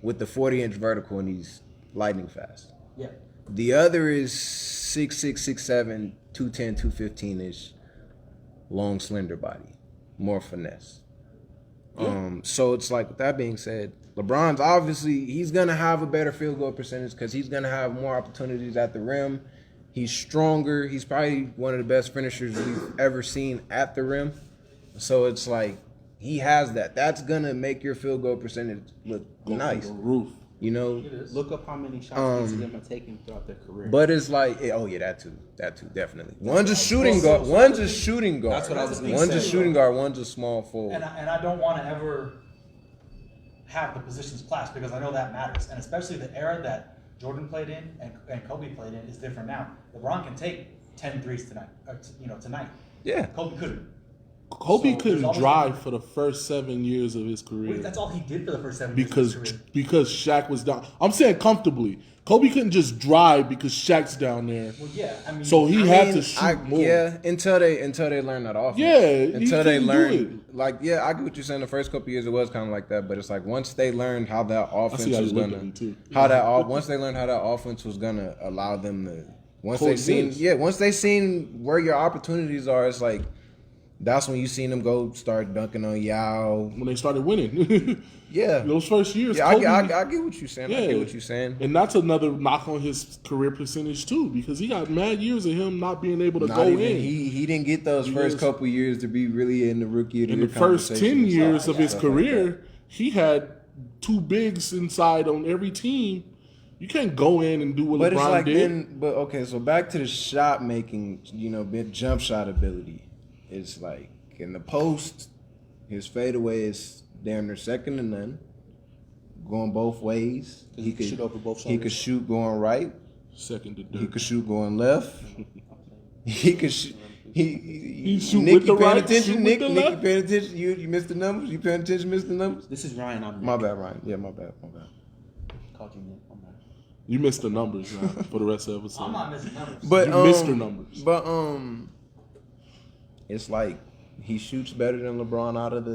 with the 40-inch vertical, and he's lightning fast. Yeah. The other is 6'6", 6'7", 210, 215-ish, long, slender body, more finesse. So it's like, with that being said, LeBron's obviously, he's going to have a better field goal percentage because he's going to have more opportunities at the rim. He's stronger. He's probably one of the best finishers we've ever seen at the rim. So it's like, he has that. That's going to make your field goal percentage look nice. The roof. You know? It is. Look up how many shots each of them are taking throughout their career. But it's like, that too, definitely. One's a shooting guard. One's a shooting guard. That's what I was gonna One's a say. shooting guard. One's a small forward. And I don't want to ever have the positions clash, because I know that matters. And especially the era that Jordan played in and Kobe played in is different now. LeBron can take 10 threes tonight. Tonight. Yeah. Kobe couldn't. Kobe So couldn't there's drive always- for the first 7 years of his career. Wait, that's all he did for the first 7 years of his career. Because Shaq was down. I'm saying comfortably. Kobe couldn't just drive because Shaq's down there. Well, yeah, I mean, So he had to shoot more. Yeah, until they learn that offense. Yeah, until they couldn't do learn. Like, yeah, I get what you're saying. The first couple years it was kind of like that, but it's like once they learned how that offense see how was you looked gonna, at me, too. once they learned how that offense was gonna allow them to, once Coexist. they seen where your opportunities are, it's like that's when you seen them go start dunking on Yao. When they started winning. Yeah, Those first years, yeah, Kobe, I get what you're saying. I get what you're saying. And that's another knock on his career percentage too, because he got mad years of him not being able to Not go even in. he didn't get those first couple years to be really in the rookie of the In year the first 10 conversation. years of his Stuff like career, he had 2 bigs inside on every team. You can't go in and do what But LeBron it's like did. then, but okay, so back to the shot making, big jump shot ability. It's like in the post, his fadeaway is damn near second to none. Going both ways. He could shoot over both He shoulders. could shoot going right. Second to He Dirk. could shoot going left. He could shoot. He shoot Nick, with the you paying right, attention? shoot Nick, with the Nick, you left. paying attention? You missed the numbers? You paying attention? Missed the numbers? This is Ryan. I'm Nick. My bad, Ryan. Yeah, my bad. Called you Nick. I'm not. You missed the numbers now for the rest of the episode. I'm not missing numbers. But You missed the numbers. But it's like he shoots better than LeBron out of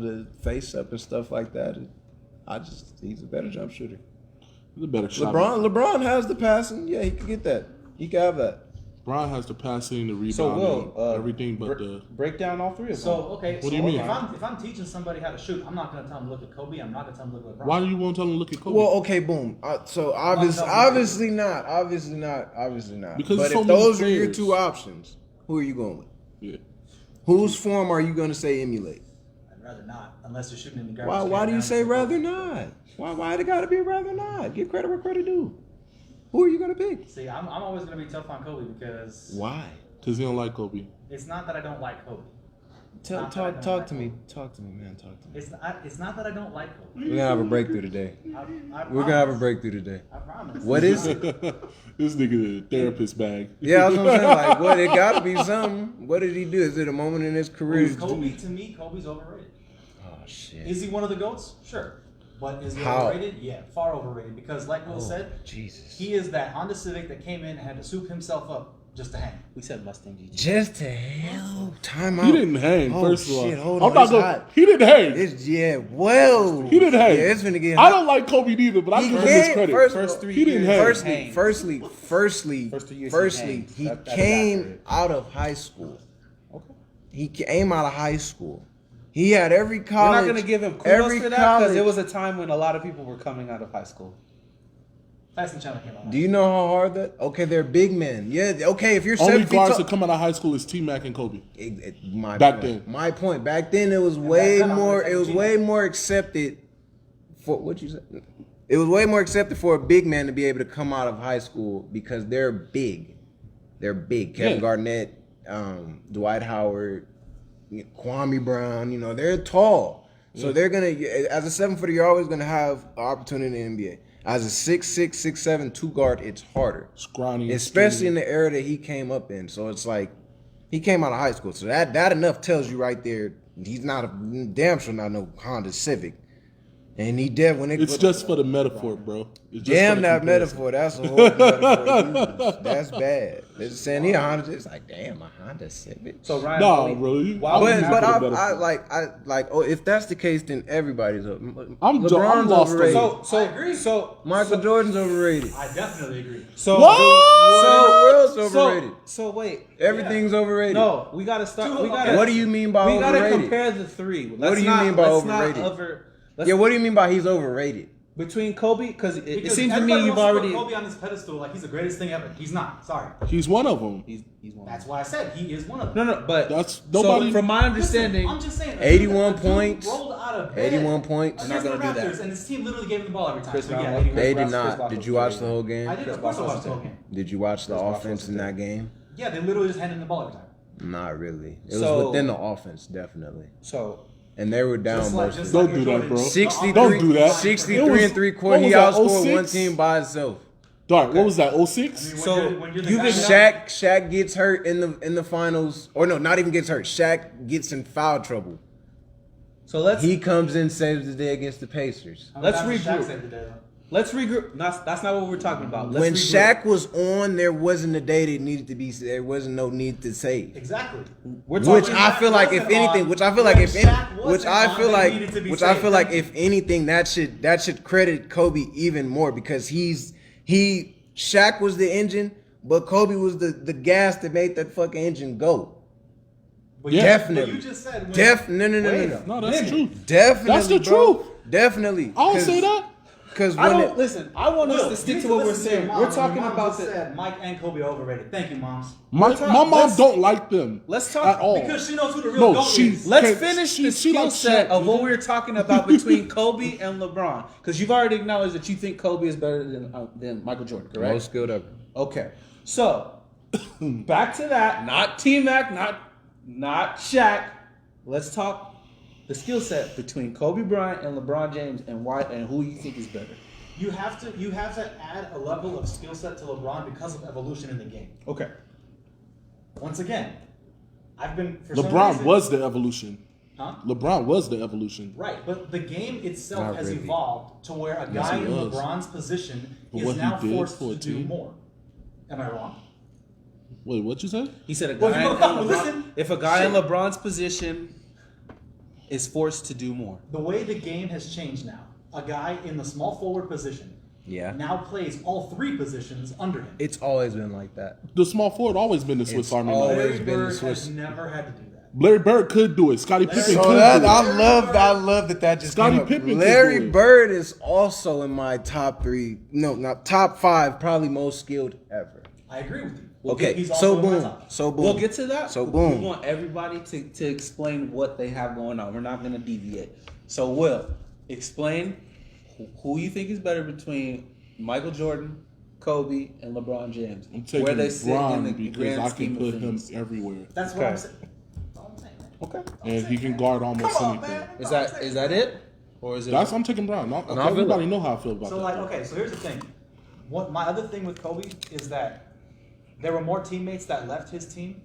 the face up and stuff like that. He's a better jump shooter. He's a better shot. LeBron has the passing. Yeah, he can get that. He can have that. LeBron has the passing, the rebounding, So Will, everything but the. break down all 3 of them. So okay, What so do you mean? If I'm teaching somebody how to shoot, I'm not going to tell them to look at Kobe. I'm not going to tell them to look at LeBron. Why do you want to tell him to look at Kobe? Well, okay, boom. So obviously not. Because but there's so if many those are your players. 2 options, who are you going with? Yeah. Whose form are you going to say emulate? I'd rather not, unless you're shooting in the garbage. Why can do you down say and rather not? Why it got to be rather not? Give credit where credit due. Who are you going to pick? See, I'm always going to be tough on Kobe because Why? Because he don't like Kobe. it's not that I don't like Kobe. Talk to me, man. Talk to me. It's not that I don't like Kobe. We're gonna have a breakthrough today. I We're gonna have a breakthrough today. I promise. What is it? This nigga, the therapist bag. Yeah, I was gonna say like, what? It gotta be something. What did he do? Is it a moment in his career? Kobe, to me, Kobe's overrated. Oh shit. Is he one of the GOATs? Sure. But is he How? overrated? Yeah, far overrated. Because like Will said, Jesus. he is that Honda Civic that came in and had to soup himself up just to hang. We said Mustang GG. Just to hell. Time out. He didn't hang, Oh, first of all. shit, hold I'm on, not it's gonna. hot. He didn't hang. Well. He didn't hang. Yeah, it's finna get I hot. don't like Kobe neither, but I He give him his came- credit. First 3 He didn't years. hang. Hang. Firstly, First 3 years he hanged. he That is came accurate. out of high school. Okay. He came out of high school. He had every We're college. not gonna give him kudos every for that because college. it was a time when a lot of people were coming out of high school. Tyson Chandler came out. Do you know how hard that? Okay, they're big men. Yeah. Okay, if you're Only 7 feet guards tall. that come out of high school is T-Mac and Kobe. My Back point. then. My point. Back then, it was way back then, more. I It was was way more accepted. For what you said. It was way more accepted for a big man to be able to come out of high school because they're big. They're big. Kevin Yeah. Garnett, Dwight Howard, Kwame Brown. They're tall. So they're gonna. As a 7-footer, you're always gonna have an opportunity in the NBA. As a 6'6", 6'7", 2 guard, it's harder. Scrawny. Especially in the era that he came up in. So it's like he came out of high school. So that enough tells you right there he's not a damn sure not no Honda Civic. And he did when it It's just for the metaphor, bro. It's just damn for the that comparison. metaphor. That's a horrible metaphor. Used. That's bad. They're just saying he a Honda. It's like damn a Honda Civic. So Ryan, Nah, while we- bro, you- while we I'm have- But for the I metaphor. like if that's the case then everybody's up. I'm LeBron's lost on overrated. so I agree. So Michael Jordan's overrated. I definitely agree. so What? The world's overrated. So wait. Everything's overrated. No, we gotta start. Two- We gotta. okay. What do you mean by We gotta overrated? compare the 3. What do you mean by let's not overrated? Yeah, what do you mean by he's overrated? between Kobe? Because it Because seems to everybody me you've wants to already. put Kobe on this pedestal like he's the greatest thing ever. He's not. Sorry. He's one of them. He's one. That's why I said he is one of them. No, but That's- so nobody- from my understanding. Listen, I'm just saying. 81 a dude points. Rolled out of bed 81 points. against We're not the gonna do Raptors, that. and his team literally gave him the ball every time. Chris So Brown, yeah, 81. They Chris did not. Bosh Did was you watch very the whole game? I did. Of course, I watched the whole game. Did you watch the Chris Bosh offense was in there. that game? Yeah, they literally just handed him the ball every time. Not really. It was So- within the offense, definitely. So And they were down Just like- mostly. just Don't like do Jordan. that, bro. 63, Don't do that. 63 It was- and 3/4. what He was that, outscored 06? one team by himself. Dart, what was that? 06? So when you're the you guy- get Shaq gets hurt in the finals, or no, not even gets hurt. Shaq gets in foul trouble. So let's He comes in, saves the day against the Pacers. How many let's times did Shaq regroup. save the day, though? Let's regroup. That's not what we're talking about. Let's When regroup. Shaq was on, there wasn't a day that needed to be. There wasn't no need to save. Exactly. We're Which talking. I feel like, if wasn't anything, on. which I feel like, When if Shaq any, wasn't on, they needed to be which I saved. feel like, if anything, that should credit Kobe even more because Shaq was the engine, but Kobe was the gas that made that fucking engine go. But Yeah. Definitely. But you just said when, No. No, that's the truth. Definitely. That's the bro. truth. Definitely. I don't say that. Because I don't listen. I want us Will, to stick you to need what we're listen to your saying. mom. We're talking Your mom about just the. said Mike and Kobe are overrated. Thank you, moms. My mom let's- don't like them. Let's talk- at all. Because she knows who the real No, GOAT she- is. Let's Can't- finish she- the she skill like set Shaq, of what dude. we were talking about between Kobe and LeBron, because you've already acknowledged that you think Kobe is better than Michael Jordan, correct? most skilled ever. Okay, so back to that. Not T-Mac, not Shaq. Let's talk the skill set between Kobe Bryant and LeBron James, and why and who you think is better. You have to add a level of skill set to LeBron because of evolution in the game. Okay. Once again, I've been for some LeBron reason, was the evolution. huh? LeBron was the evolution. Right, but the game itself Not has really. evolved to where a Yes, guy it in was. LeBron's position But is what he now did forced for a to do team? more. Am I wrong? Wait, what you said? He said a Well, guy if you in don't LeBron, listen- if a guy in Shit. LeBron's position is forced to do more. The way the game has changed now, a guy in the small forward position Yeah. now plays all three positions under him. It's always been like that. The small forward always been the Swiss It's Army always knife. Larry been the Bird Swiss. has never had to do that. Larry Bird could do it. Scottie Pippen So could that do it. I love that just Scottie came up. Pippen could Larry do it. Bird is also in my top 3. No, not top 5. Probably most skilled ever. I agree with you. Okay, He's so also in my boom, top. so boom. We'll get to that. So We boom. want everybody to explain what they have going on. We're not going to deviate. So Will, explain who you think is better between Michael Jordan, Kobe, and LeBron James. I'm taking Where they sit in LeBron the because grand I scheme can of put him things. everywhere, That's what Okay. I'm saying. That's all I'm saying, man. Okay. and he can guard almost Come on, anything. man. Is that it, or is it? I'm taking Brown. I feel Everybody it. know how I feel about So that. like, okay, so here's the thing. What my other thing with Kobe is that there were more teammates that left his team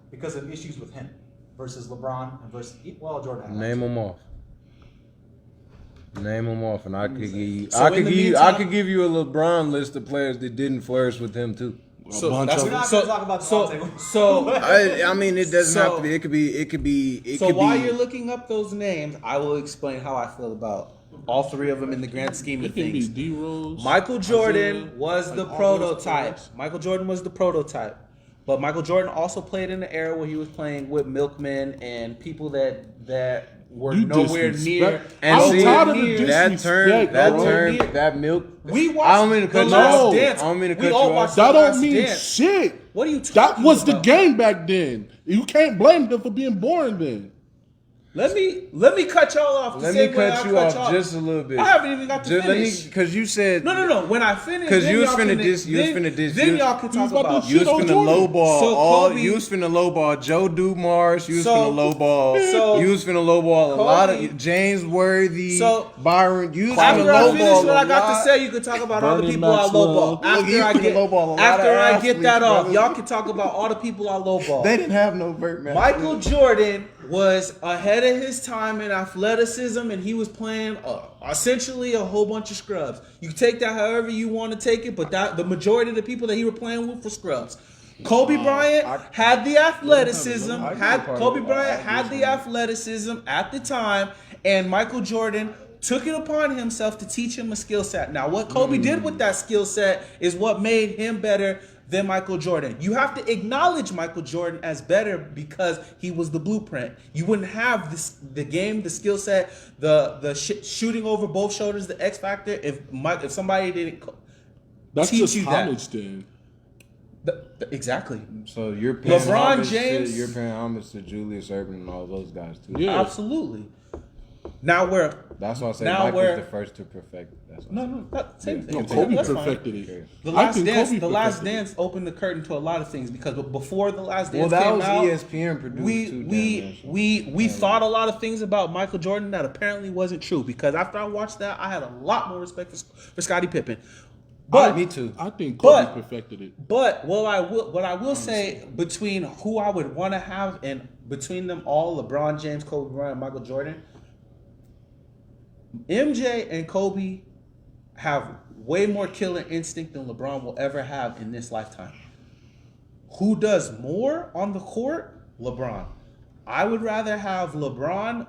because of issues with him versus LeBron and versus Jordan. had Name them off. Name them off, and I could give you. So in the I meantime- could give you a LeBron list of players that didn't flourish with him too. So bunch that's of We're not so, gonna talk about the so, table. so, I mean, it doesn't have So- to be. It could be. so while you're looking up those names, I will explain how I feel about all three of them in the grand scheme It of can be things. D Rose. Michael Jordan was the all those prototype. players. Michael Jordan was the prototype. But Michael Jordan also played in an era where he was playing with milkmen and people that were You nowhere disrespect- near. And I'm see, tired of the that disrespect, turn, bro. that milk. We watched I don't mean to the cut you Last off. Dance. I don't mean to We cut all you watched off. The That don't Last mean Dance. shit. What are you talking That was about? the game back then. You can't blame him for being boring then. Let me cut y'all off. The Let same me way cut I you cut off just a little bit. I haven't even got to Just let me, finish. because you said No. When I finish, 'Cause then you was y'all finna can- diss- you was then- finna diss- Then you- y'all can you was talk about to about. you was shit on finna Jordan. lowball So all. Kobe- You was finna lowball Joe Dumars. You was So- finna lowball. so- you was finna lowball a lot Kobe- of James Worthy. So- Byron. You was finna After I finish lowball what a I got lot. to say, you can talk about all the Bernie people I Maxwell. lowball. Look, After you I finna get lowball a lot after of I get athletes, that off, brother. y'all can talk about all the people I lowball. They didn't have no Burt man. Michael Jordan was ahead of his time in athleticism, and he was playing essentially a whole bunch of scrubs. You take that however you want to take it, but that the majority of the people that he were playing with were scrubs. Kobe Bryant had the athleticism. Kobe Bryant had the athleticism at the time, and Michael Jordan took it upon himself to teach him a skill set. Now, what Kobe did with that skill set is what made him better than Michael Jordan. You have to acknowledge Michael Jordan as better because he was the blueprint. You wouldn't have the game, the skill set, the shooting over both shoulders, the X factor if somebody didn't That's teach just you that. homage then. Exactly. So you're paying LeBron homage James- To, you're paying homage to Julius Erving and all those guys too. Yeah. Absolutely. Now we're That's why I say Now Mike we're- was the first to perfect it. That's why I no, said. no, that same thing. No, That's Kobe fine. perfected it. The I Last think Dance, Kobe the Last perfected it. Dance opened the curtain to a lot of things because before the Last Well, Dance that came was out, ESPN produced too. we thought a lot of things about Michael Jordan that apparently wasn't true. Because after I watched that, I had a lot more respect for Scottie Pippen. But me too. I think Kobe But- perfected it. But what I will say between who I would want to have and between them all, LeBron James, Kobe Bryant, and Michael Jordan, MJ and Kobe have way more killer instinct than LeBron will ever have in this lifetime. Who does more on the court? LeBron. I would rather have LeBron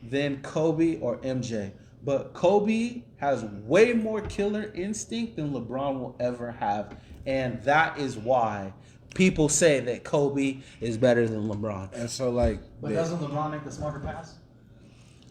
than Kobe or MJ. But Kobe has way more killer instinct than LeBron will ever have. And that is why people say that Kobe is better than LeBron. And so like, But doesn't LeBron make the smarter pass?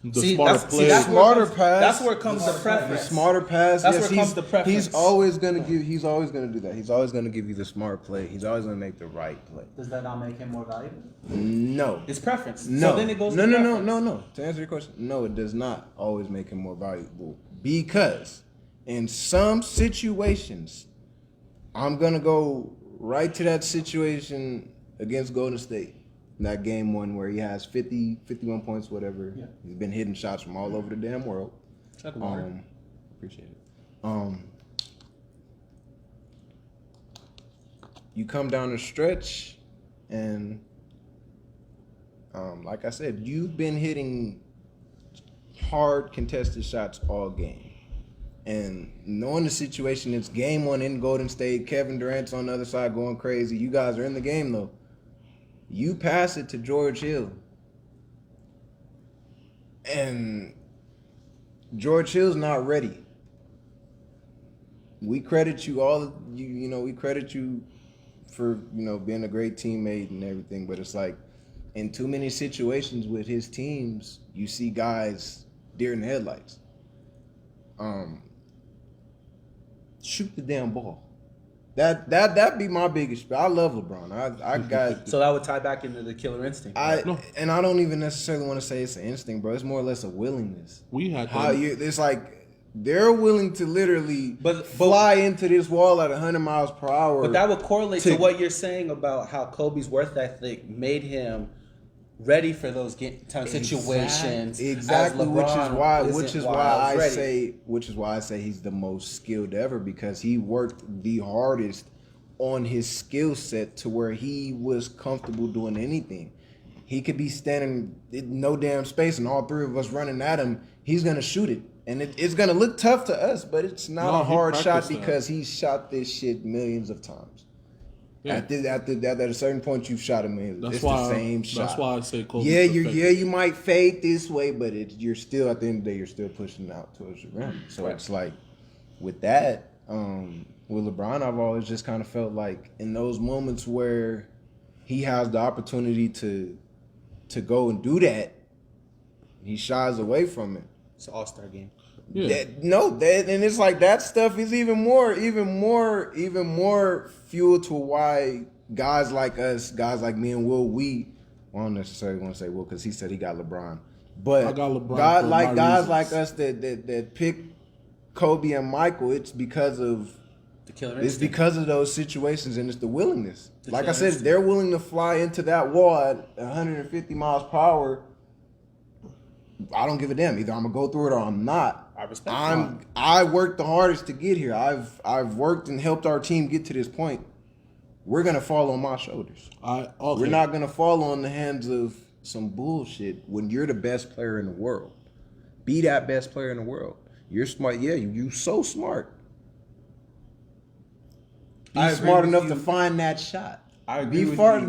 The smarter play. that's Smarter where it comes, pass. That's where it comes the the preference. smarter pass. That's yes, where comes the preference. He's always gonna do that. He's always gonna give you the smart play. He's always gonna make the right play. Does that not make him more valuable? No. It's preference. No. So then it goes no, to no, no, preference. no, no. To answer your question, no, it does not always make him more valuable because in some situations, I'm gonna go right to that situation against Golden State. In that game one where he has 50, 51 points, whatever. Yeah. He's been hitting shots from all over the damn world. Appreciate it. You come down the stretch, and like I said, you've been hitting hard contested shots all game. And knowing the situation, it's game one in Golden State. Kevin Durant's on the other side going crazy. You guys are in the game though. You pass it to George Hill. And George Hill's not ready. We credit you we credit you for, being a great teammate and everything, but it's like in too many situations with his teams, you see guys deer in the headlights. Shoot the damn ball. That'd be my biggest. I love LeBron. I got. So that would tie back into the killer instinct. And I don't even necessarily want to say it's an instinct, bro. It's more or less a willingness. We had It's like they're willing to literally fly into this wall at 100 miles per hour. But that would correlate to what you're saying about how Kobe's work ethic made him ready for those situations. Exactly, which is why I say he's the most skilled ever, because he worked the hardest on his skill set to where he was comfortable doing anything. He could be standing in no damn space and all three of us running at him. He's gonna shoot it, and it's gonna look tough to us, but it's not a hard shot because he shot this shit millions of times. Yeah. At a certain point, you've shot him. It's the same shot. That's why I say Kobe. You might fade this way, but you're still at the end of the day, you're still pushing out towards the rim. So it's like with that, with LeBron, I've always just kind of felt like in those moments where he has the opportunity to go and do that, he shies away from it. It's an all-star game. Yeah. And it's like that stuff is even more fuel to why guys like us, guys like me and Will, I don't necessarily want to say Will because he said he got LeBron, but I got LeBron guys like us that pick Kobe and Michael. It's because of the killer It's instinct. because of those situations, and it's the willingness. Like I said, instinct. they're willing to fly into that wall at 150 miles per hour. I don't give a damn. Either I'm gonna go through it or I'm not. I respect I worked the hardest to get here. I've worked and helped our team get to this point. We're gonna fall on my shoulders. We're not gonna fall on the hands of some bullshit when you're the best player in the world. Be that best player in the world. You're smart. Yeah, you so smart. Be smart enough to find that shot. Be smart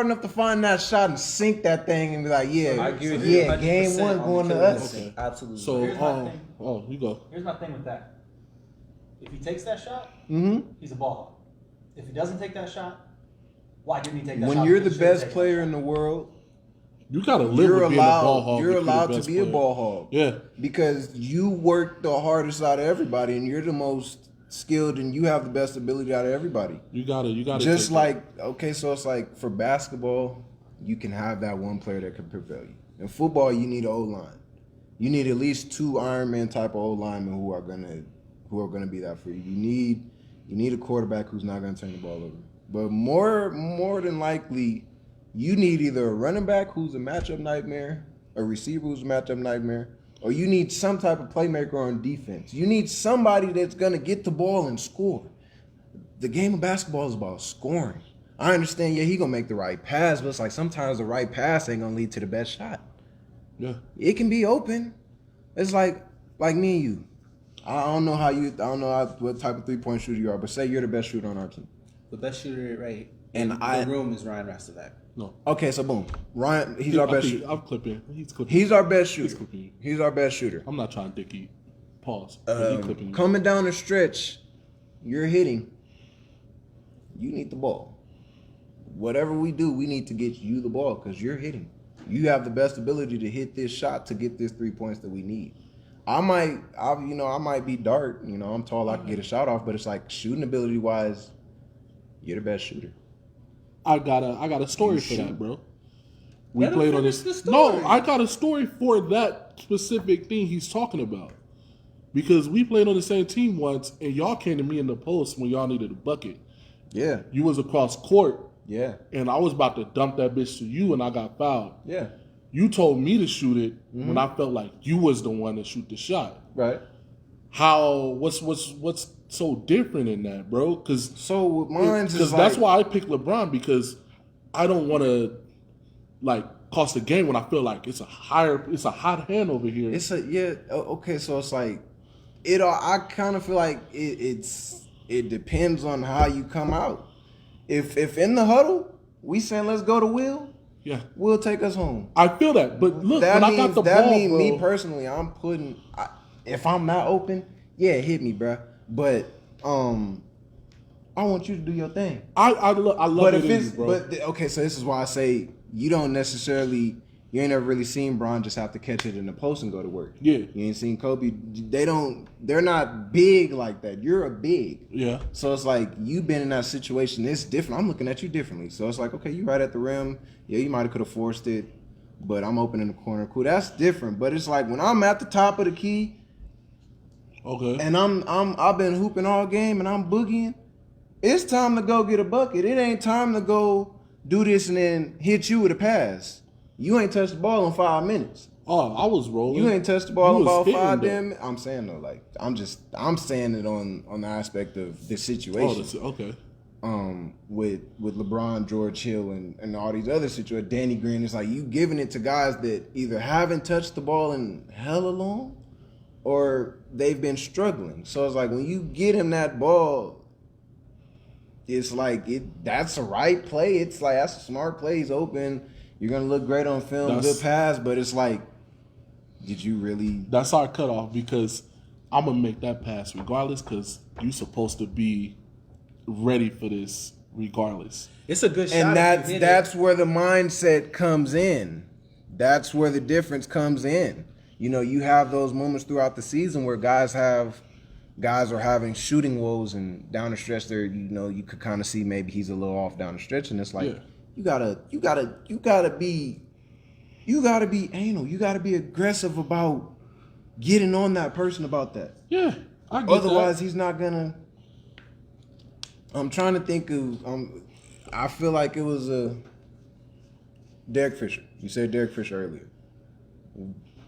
enough to find that shot and sink that thing and be like, I agree with you. yeah, game one going to us. Okay. Absolutely. So, Here's my thing. You go. Here's my thing with that. If he takes that shot, Mm-hmm. he's a ball hog. If he doesn't take that shot, why didn't he take that shot? When you're the He should've best taken player that in the world, You gotta live with being a ball hog. you're if the allowed to best be a player. ball hog. Yeah. Because you work the hardest out of everybody, and you're the most skilled, and you have the best ability out of everybody. You gotta. Just take like so it's like for basketball, you can have that one player that can propel you. In football, you need an O-line. You need at least two Iron Man type of O-linemen who are gonna be that for you. You need a quarterback who's not gonna turn the ball over. But more than likely, you need either a running back who's a matchup nightmare, a receiver who's a matchup nightmare, or you need some type of playmaker on defense. You need somebody that's gonna get the ball and score. The game of basketball is about scoring. I understand, yeah, he gonna make the right pass, but it's like sometimes the right pass ain't gonna lead to the best shot. Yeah. It can be open. It's like me and you. I don't know what type of 3-point shooter you are, but say you're the best shooter on our team. The best shooter right And in the room is Ryan Rastovac. No. Okay, so boom. Ryan, he's our best shooter. I'm clipping. He's clipping. He's our best shooter. He's clipping you. He's our best shooter. I'm not trying to dick eat. Pause. He's clipping you. Coming down the stretch, you're hitting. You need the ball. Whatever we do, we need to get you the ball because you're hitting. You have the best ability to hit this shot to get this 3 points that we need. I might be Dart. I'm tall. I can get a shot off, but it's like shooting ability wise, you're the best shooter. I got a story for that, bro. We Let him played on finish this. the story. No, I got a story for that specific thing he's talking about. Because we played on the same team once, and y'all came to me in the post when y'all needed a bucket. Yeah. You was across court, Yeah. and I was about to dump that bitch to you, and I got fouled. Yeah. You told me to shoot it when I felt like you was the one to shoot the shot. Right. What's so different in that, bro? Because Mine's is that's like, why I picked LeBron, because I don't want to like cost the game when I feel like it's a hot hand over here. okay, so it's like I kind of feel like it depends on how you come out. If in the huddle we saying let's go to Will, yeah, Will take us home. I feel that, but look, That when means, I got the that ball, mean bro, me personally, if I'm not open, yeah, hit me, bruh. But I want you to do your thing. I love But it if in it's you, bro. okay, so this is why I say you ain't never really seen Bron just have to catch it in the post and go to work. Yeah. You ain't seen Kobe. They're not big like that. You're a big. Yeah. So it's like you've been in that situation. It's different. I'm looking at you differently. So it's like, okay, you right at the rim. Yeah, you might have could have forced it, but I'm open in the corner. Cool. That's different. But it's like when I'm at the top of the key, Okay. and I've been hooping all game and I'm boogieing, it's time to go get a bucket. It ain't time to go do this and then hit you with a pass. You ain't touched the ball in 5 minutes. Oh, I was rolling. You ain't touched the ball You in was about hitting, 5 though. damn. I'm saying though, like I'm saying it on the aspect of this situation. Okay. With LeBron, George Hill, and all these other situations, Danny Green, it's like you giving it to guys that either haven't touched the ball in hella long, or they've been struggling. So it's like when you get him that ball, it's like that's a right play. It's like that's a smart play. He's open. You're gonna look great on film. Good pass, but it's like, did you really? That's our cutoff, because I'm gonna make that pass regardless, because you're supposed to be ready for this regardless. It's a good shot. And if you hit that's it. where the mindset comes in. That's where the difference comes in. You have those moments throughout the season where guys are having shooting woes, and down the stretch there, you could kind of see maybe he's a little off down the stretch, and it's like you gotta be anal. You gotta be aggressive about getting on that person about that. Yeah, I get Otherwise, that. he's not gonna. I'm trying to think of. I feel like it was Derek Fisher. You said Derek Fisher earlier.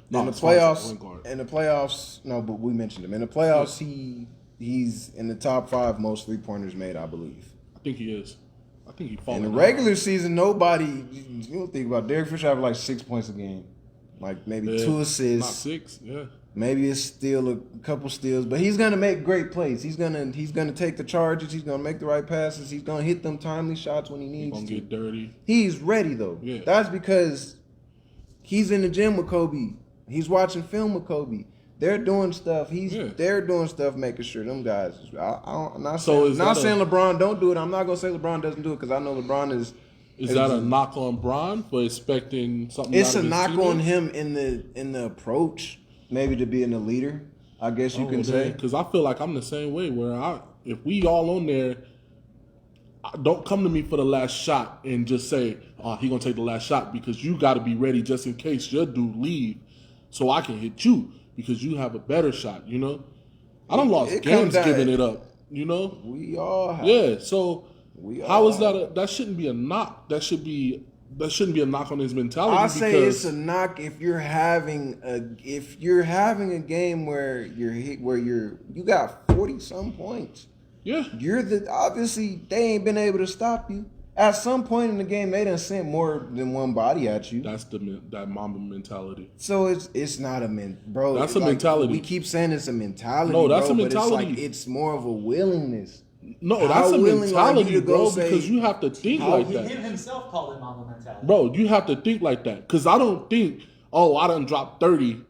No, In the it's fine, playoffs, point guard. no, but we mentioned him. In the playoffs, he's in the top 5 most 3-pointers made, I believe. I think he is. I think he In falling the down. regular season, you don't think about Derek Fisher having like 6 points a game, like maybe 2 assists. Not 6, yeah. Maybe it's still a couple steals, but he's gonna make great plays. He's gonna take the charges. He's gonna make the right passes. He's gonna hit them timely shots when he He's needs gonna to. get dirty. He's ready though. Yeah. That's because he's in the gym with Kobe. He's watching film with Kobe. They're doing stuff. They're doing stuff, making sure them guys. I'm not saying LeBron don't do it. I'm not gonna say LeBron doesn't do it, because I know LeBron is. Is that a knock on Bron for expecting something? It's out a of his knock teammates? on him in the approach, maybe to being a leader. I guess you can say. Because I feel like I'm the same way. Where if we all on there, don't come to me for the last shot and just say, "Oh, he gonna take the last shot," because you got to be ready just in case your dude leave, so I can hit you because you have a better shot. I done lost games giving it up. We all have. Yeah. So We how all is that? That shouldn't be a knock. That should be that shouldn't be a knock on his mentality. I say it's a knock if you're having a game where you got 40 some points. Yeah, obviously they ain't been able to stop you. At some point in the game, they done sent more than one body at you. That's that Mamba mentality. So it's not a bro. That's a mentality. We keep saying it's a mentality. No, that's bro, a mentality. But it's more of a willingness. No, that's a mentality, bro. Say, because you have to think like that. Him himself called it Mamba mentality. Bro, you have to think like that. Because I don't think, I done dropped 30.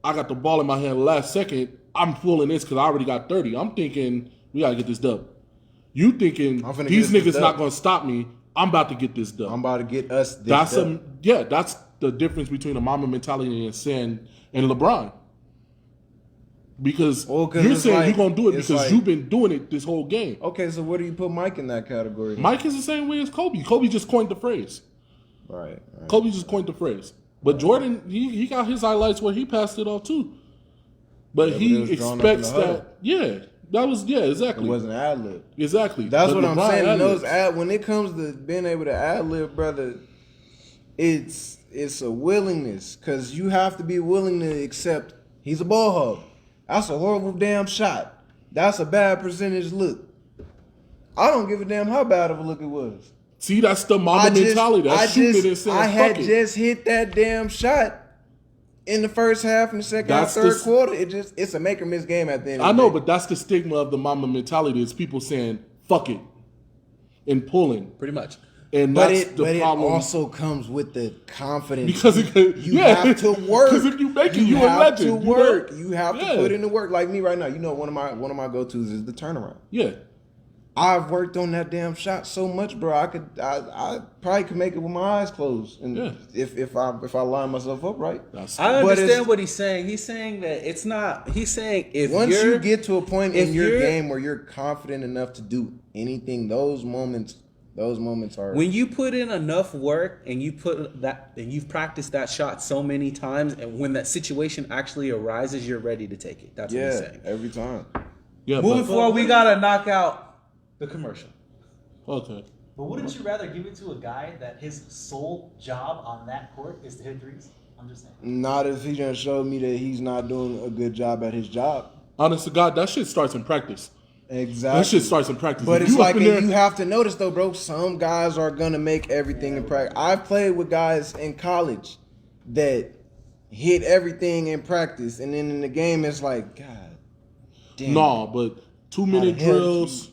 I got the ball in my hand last second. I'm pulling this because I already got 30. I'm thinking, we got to get this dub. You thinking, these niggas not going to stop me. I'm about to get this dub. I'm about to get us this dub. That's the difference between a Mamba mentality and LeBron. Because you're saying you're going to do it because you've been doing it this whole game. Okay, so what do you put Mike in that category? Mike is the same way as Kobe. Kobe just coined the phrase. Right. Kobe just coined the phrase. But Jordan, he got his highlights where he passed it off too. But he expects that. Yeah. That was, exactly. It wasn't ad-lib. Exactly. That's what I'm saying. When it comes to being able to ad-lib, brother, it's a willingness. Because you have to be willing to accept he's a ball hog. That's a horrible damn shot. That's a bad percentage look. I don't give a damn how bad of a look it was. See, that's the Mamba mentality. That's shooting it and saying, I had just hit that damn shot in the first half and the second and third quarter. It's a make or miss game at the end of the day. I know, but that's the stigma of the Mamba mentality. It's people saying, fuck it, and pulling. Pretty much. And that's the problem. It also comes with the confidence. Because you have to work. Because if you make it, you a legend. You have to work. You have to put in the work. Like me right now. You know, one of my go-tos is the turnaround. Yeah. I've worked on that damn shot so much, bro. I probably could make it with my eyes closed, and if I line myself up right. I understand what he's saying. He's saying that it's not. He's saying once you get to a point in your game where you're confident enough to do anything, those moments are when you put in enough work and you've practiced that shot so many times, and when that situation actually arises, you're ready to take it. That's what he's saying. Every time. Yeah. Moving forward, we gotta knock out the commercial. Okay. But wouldn't you rather give it to a guy that his sole job on that court is to hit threes? I'm just saying. Not if he's gonna show me that he's not doing a good job at his job. Honest to God, that shit starts in practice. Exactly. That shit starts in practice. But it's like, you have to notice though, bro, some guys are gonna make everything in practice. I've played with guys in college that hit everything in practice, and then in the game it's like, God damn. No, but 2-minute drills,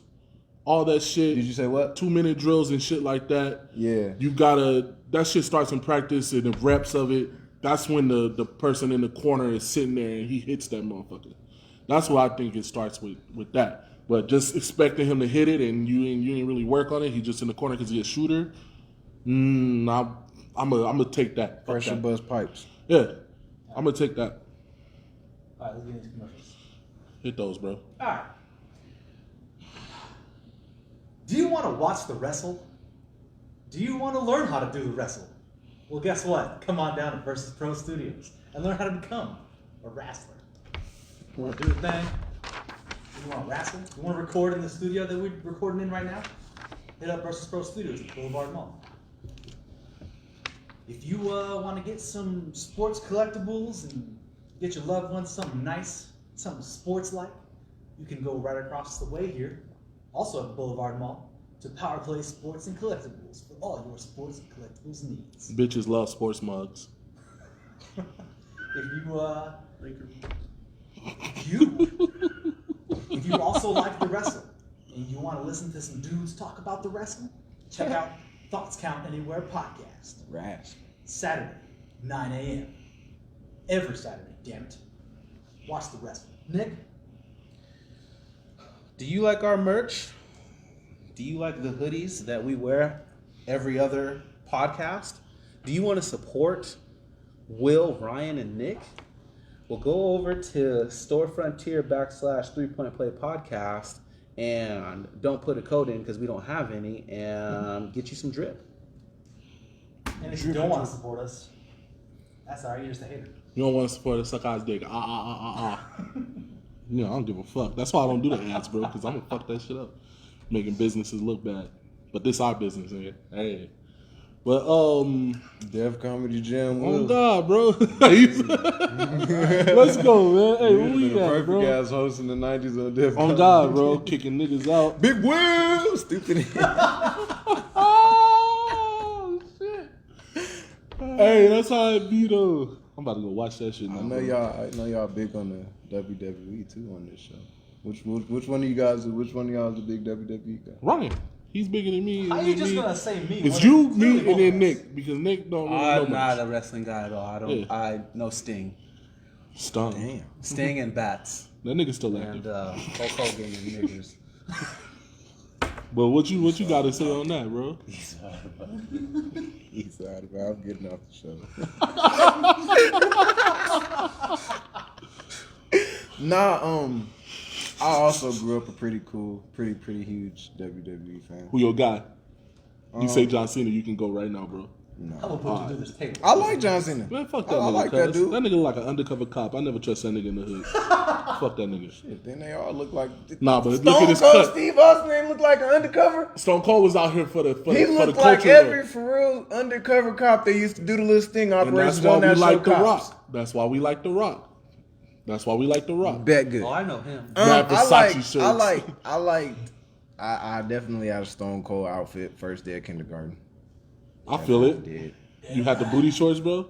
all that shit. Did you say what? 2-minute drills and shit like that. Yeah. You gotta, that shit starts in practice and the reps of it. That's when the person in the corner is sitting there and he hits that motherfucker. That's what I think it starts with that. But just expecting him to hit it and you ain't really work on it. He just in the corner because he's a shooter. I'm gonna take that. Pressure buzz pipes. Yeah, I'm gonna take that. All right, let's get into commercials. Hit those, bro. All right. Do you want to watch the wrestle? Do you want to learn how to do the wrestle? Well, guess what? Come on down to Versus Pro Studios and learn how to become a wrestler. You want to do the thing? You want to wrestle? You want to record in the studio that we're recording in right now? Hit up Versus Pro Studios at Boulevard Mall. If you want to get some sports collectibles and get your loved ones something nice, something sports-like, you can go right across the way here, also at Boulevard Mall, to Power Play Sports and Collectibles for all your sports and collectibles needs. Bitches love sports mugs. If you also like the wrestle and you want to listen to some dudes talk about the wrestling, check out Thoughts Count Anywhere podcast. Rasp. Saturday, 9 a.m. Every Saturday, damn it. Watch the wrestling. Nick? Do you like our merch? Do you like the hoodies that we wear every other podcast? Do you want to support Will, Ryan, and Nick? Well, go over to Store Frontier /3 Point Play podcast and don't put a code in because we don't have any, and get you some drip. And if you don't want to support us, that's all right, you're just a hater. You don't want to support a suck ass dick. You know, I don't give a fuck. That's why I don't do the ads, bro, because I'm going to fuck that shit up. Making businesses look bad. But this our business, nigga. Hey. But Def Comedy Jam. oh God, bro. Let's go, man. Hey, what we got, perfect bro? ass host in the 90s on Def On Comedy God, bro, kicking niggas out. Big Will, stupid. Oh shit. Hey, that's how it be though. I'm about to go watch that shit now. I know y'all big on the WWE too on this show. Which one of y'all is a big WWE guy? Ryan. He's bigger than me. How you just gonna say me? It's you, me, and then Nick. Because Nick don't really know I'm much. not a wrestling guy at all. I know Sting. Stung. Damn. Sting and Bats. That nigga's still And active. Hulk Hogan and niggers. But what you got to say on that, bro? He's out of it. I'm getting off the show. Nah, I also grew up a pretty huge WWE fan. Who your guy? You say John Cena, you can go right now, bro. No. I'm gonna put you through this table. I like John Cena. Man, fuck that I nigga. like that cuz. dude. That nigga look like an undercover cop. I never trust that nigga in the hood. Fuck that nigga. Then they all look like Nah, but look at Stone his Cold cut. Steve Austin look like an undercover. Stone Cold was out here for the He for looked the like culture. every for real undercover cop that used to do the little sting and that's operations why on we that show. like The Cops. Rock. That's why we like The Rock. That's why we like The Rock. Bet good. Oh, I know him. Mad Versace shirts. I definitely had a Stone Cold outfit first day of kindergarten. I feel it. Did. You had the booty shorts, bro?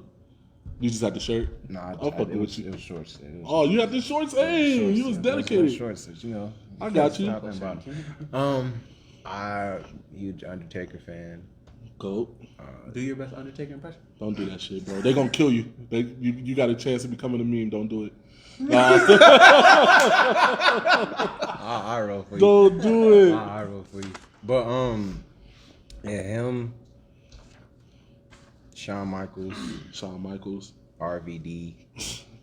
You just had the shirt? Nah, I'll fuck it with you. was shorts. Oh, you had the shorts? Hey, you was dedicated. Shorts, you know. I got you. Top and bottom. I huge Undertaker fan. Goat. Do your best Undertaker impression. Don't do that shit, bro. They gonna kill you. You got a chance of becoming a meme. Don't do it. I roll for you. Don't do it. I roll for you. But yeah, him, Shawn Michaels, RVD.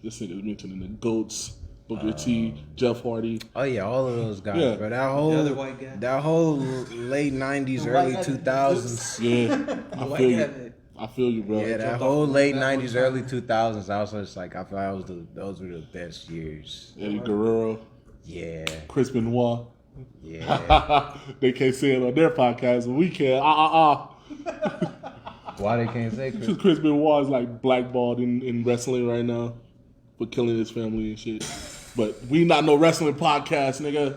This nigga's mentioning the goats, Booker T, Jeff Hardy. Oh yeah, all of those guys. Yeah. But other white guy. that whole late '90s, early 2000s. Yeah, I feel you, bro. Yeah, that whole late '90s, early 2000s. I was just like, I felt those were the best years. Eddie Guerrero, Yeah, Chris Benoit. yeah. They can't say it on their podcast, but we can. Why they can't say Chris? Because Chris Benoit is like blackballed in wrestling right now for killing his family and shit. But we not no wrestling podcast, nigga.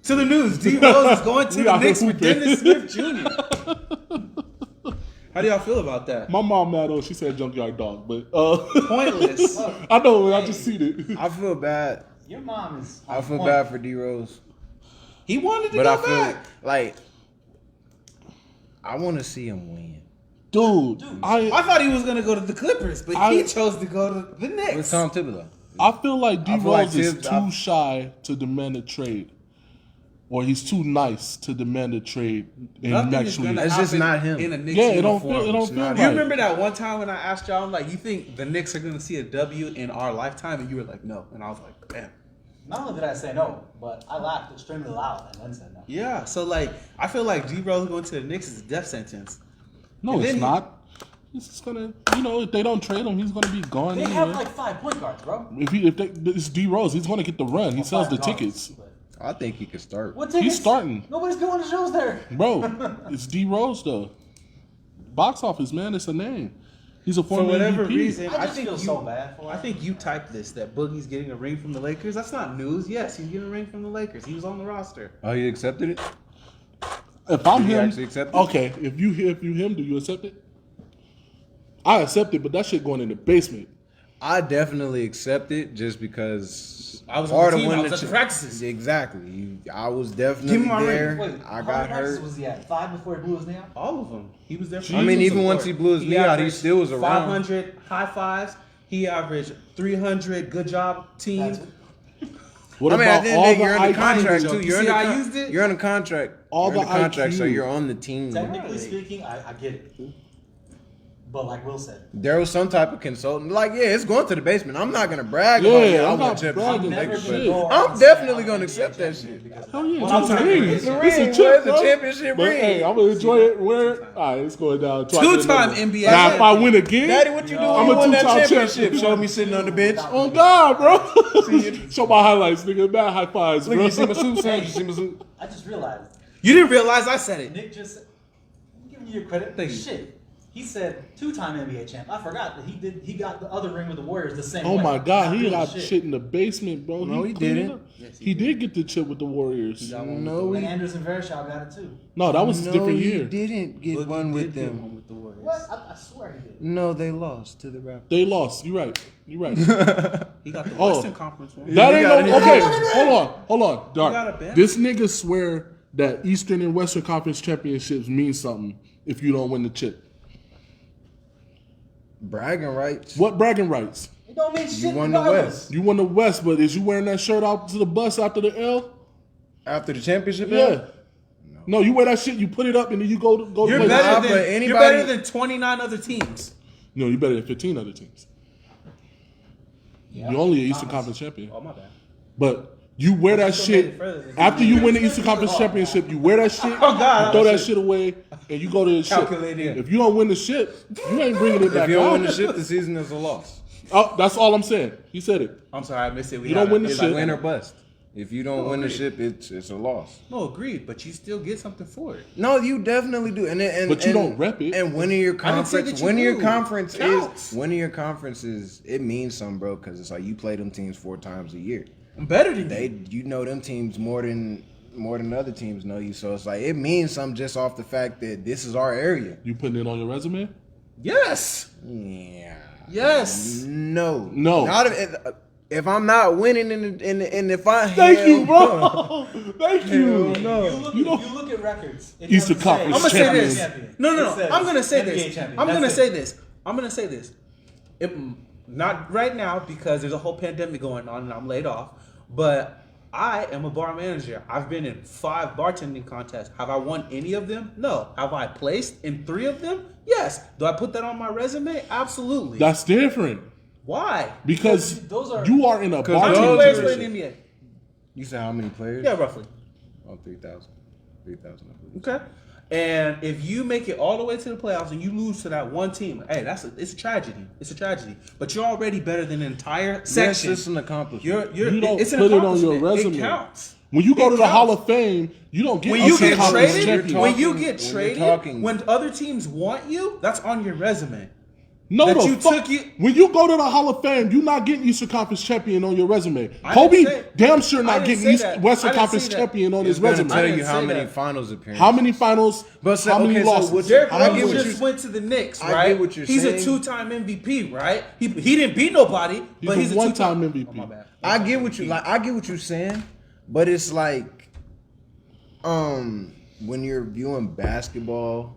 To the news, D Rose is going to We the out here Knicks with hooping. Dennis Smith Jr. How do y'all feel about that? My mom mad on. She said junkyard dog, but Pointless. I know. I just seen it. I feel bad. Your mom is. I feel bad for D Rose, He wanted to but go I feel back. like I want to see him win. Dude, I thought he was gonna go to the Clippers, but he chose to go to the Knicks. With Tom Thibodeau. I feel like D I feel like Rose is Tibbs- too shy to demand a trade, or he's too nice to demand a trade. And Nothing is actually, gonna It's just happen not him. In a Knicks yeah, it don't uniform. feel. It don't It's feel not right. You remember that one time when I asked y'all, I'm like, you think the Knicks are gonna see a W in our lifetime? And you were like, no. And I was like, damn. Not only did I say no, but I laughed extremely loud and then said no. Yeah. So like, I feel like D Rose going to the Knicks is a death sentence. No, And it's then not. It's just gonna, if they don't trade him, he's gonna be gone. They anyway. have like 5 point guards, bro. It's D Rose, he's gonna get the run. He sells the 5 guards, tickets, but- I think he could start. What tickets? He's starting. Nobody's going to shows there. bro. It's D Rose though. Box office, man. It's a name. He's a For former whatever MVP. reason, I I just think feel you, so bad for I him. think you typed this that Boogie's getting a ring from the Lakers. That's not news. Yes, he's getting a ring from the Lakers. He was on the roster. Oh, you accepted it? If I'm Did you him, actually accept it? okay. If you him, do you accept it? I accept it, but that shit going in the basement. I definitely accept it just because I was on the team. I was at the practices. Exactly. I was Give definitely him my ring. there. Wait, I how got many practices hurt. was he at? 5 before he blew his knee out? All of them. He was there. For I mean, even support. once he blew his knee out, he averaged still was around. 500 high fives. He averaged 300. Good job, team. That's What I mean, at about the end all of the the day, you're under IQ? contract joke. too. You You're see under how I con- used it? You're under contract. All You're the under contract, IQ. so you're on the team. Technically speaking, I get it. But like Will said, There was some type of consultant. Like, yeah, it's going to the basement. I'm not gonna brag Yeah, about it. I'm I not want Champions bragging. League, never Like been shit. more I'm upset definitely on gonna NBA accept that champion shit. because Oh yeah, when it's I was a at ring. NBA It's a champion- ring. chip, Where's the bro. championship But, ring? hey, I'm gonna enjoy it. Where? All right, it's going down. Two-time NBA Now, if I champion. win again, Daddy, what you doing? I'm You a won that two-time championship. champion. Show me sitting on the bench. Oh God, bro! Show my highlights, nigga. Mad high fives, bro. Look, you see my suit, Sam? You see my suit? I just realized You didn't realize I said it. Nick just said, I'm giving your credit. Thank you. Shit. He said 2-time NBA champ. I forgot that he got the other ring with the Warriors the same way. Oh my God, Not he doing got shit in the basement, bro. No, he cleaned it didn't. up. Yes, he did get the chip with the Warriors. No, And Anderson Varejao got it too. No, that was a different he year. didn't get one with them. One with the Warriors. What? I swear he did. No, they lost to the Raptors. They lost. You're right. You're right. He got the Oh. Western Conference one. That You ain't got no. it. Okay, hold on, got a Dark. bench? This nigga swear that Eastern and Western Conference championships mean something if you don't win the chip. Bragging rights. What bragging rights? It don't mean shit. You won the regardless. West. You won the West, but is you wearing that shirt out to the bus after the L? After the championship? Yeah. No, you wear that shit. You put it up and then you go to You're play. better Nah, than but anybody- you're better than 29 other teams. No, you better than 15 other teams. Yeah. You're only an Eastern Conference champion. Oh my bad. But you wear that still made shit it further than after you win the Eastern Conference championship. You wear that shit, Oh, God. you throw that shit away, and you go to the shit. Calculating. If you don't win the shit, you ain't bringing it back If you don't out. win the ship, the season is a loss. Oh, that's all I'm saying. He said it. I'm sorry, I missed it. You don't win the It's shit. win or bust. If you don't win the agreed. ship, it's a loss. No, agreed, but you still get something for it. No, you definitely do. And But you don't rep it. And winning your I didn't say conference, that you winning your do. conference Counts. is winning your conference is it means something, bro. Because it's like you play them teams 4 times a year. I'm better than You know them teams more than other teams know you. So it's like it means something just off the fact that this is our area. You putting it on your resume? Yes. Yeah. Yes. No. No. Not if I'm not winning and if I Thank hell you, no. bro. Thank you. Hell no. You look at records. It Eastern doesn't say Conference I'm gonna say champions. this. No. It says I'm gonna say NBA this. champion. I'm That's gonna it. say this. I'm gonna say this. Not right now because there's a whole pandemic going on and I'm laid off. But I am a bar manager. I've been in 5 bartending contests. Have I won any of them? No. Have I placed in 3 of them? Yes. Do I put that on my resume? Absolutely. That's different Why? because Those are- you are in a How Because many bartending players those play are- in the NBA? You said how many players? Yeah, roughly. Oh, 3,000. 3,000, I believe. Okay. And if you make it all the way to the playoffs and you lose to that one team, hey, it's a tragedy. It's a tragedy. But you're already better than the entire section. Yes, it's an accomplishment. You don't it's an put it on your accomplishment. resume. It counts. When you go It to the counts. Hall of Fame, you don't get When you Eastern get Conference traded, champion. when you talking- get when you're traded, talking- when other teams want you, that's on your resume. No, that the you fuck. took you- When you go to the Hall of Fame, you're not getting Eastern Conference champion on your resume. I Kobe, didn't say- damn sure I not didn't getting say East that. Western I didn't Conference say that. champion on It's his going to resume. tell didn't you how say many that. finals appearances. How many finals? But so- how many okay, so losses? what's- Derrick I get Rose what just you're- went to the Knicks, I right? get what you're he's saying. a 2-time MVP, right? He didn't beat nobody, but He's he's a a one-time 2-time MVP. Oh, my bad. I get what you like. I get what you're saying, but it's like, when you're viewing basketball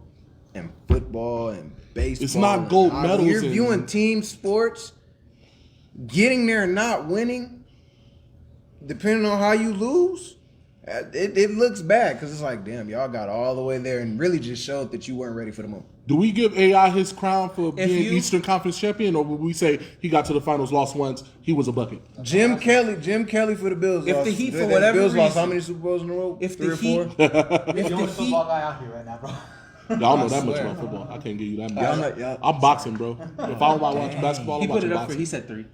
and football and baseball, It's not gold and medals when you're and- viewing team sports, getting there and not winning, depending on how you lose, it looks bad because it's like, damn, y'all got all the way there and really just showed that you weren't ready for the moment. Do we give AI his crown for If being you- Eastern Conference champion, or would we say he got to the finals, lost once, he was a bucket? Jim Kelly for the Bills. If lost, the Heat, for the whatever Bills lost reason- how many Super Bowls in a row? If 3 the or Heat, 4. You're the if only the Heat, football guy out here right now, bro. Y'all know that much swear. about football. I can't give you that Y'all much. know- y'all- I'm boxing, bro. If I don't watch basketball, he I'm put watching it up for. boxing. He said 3.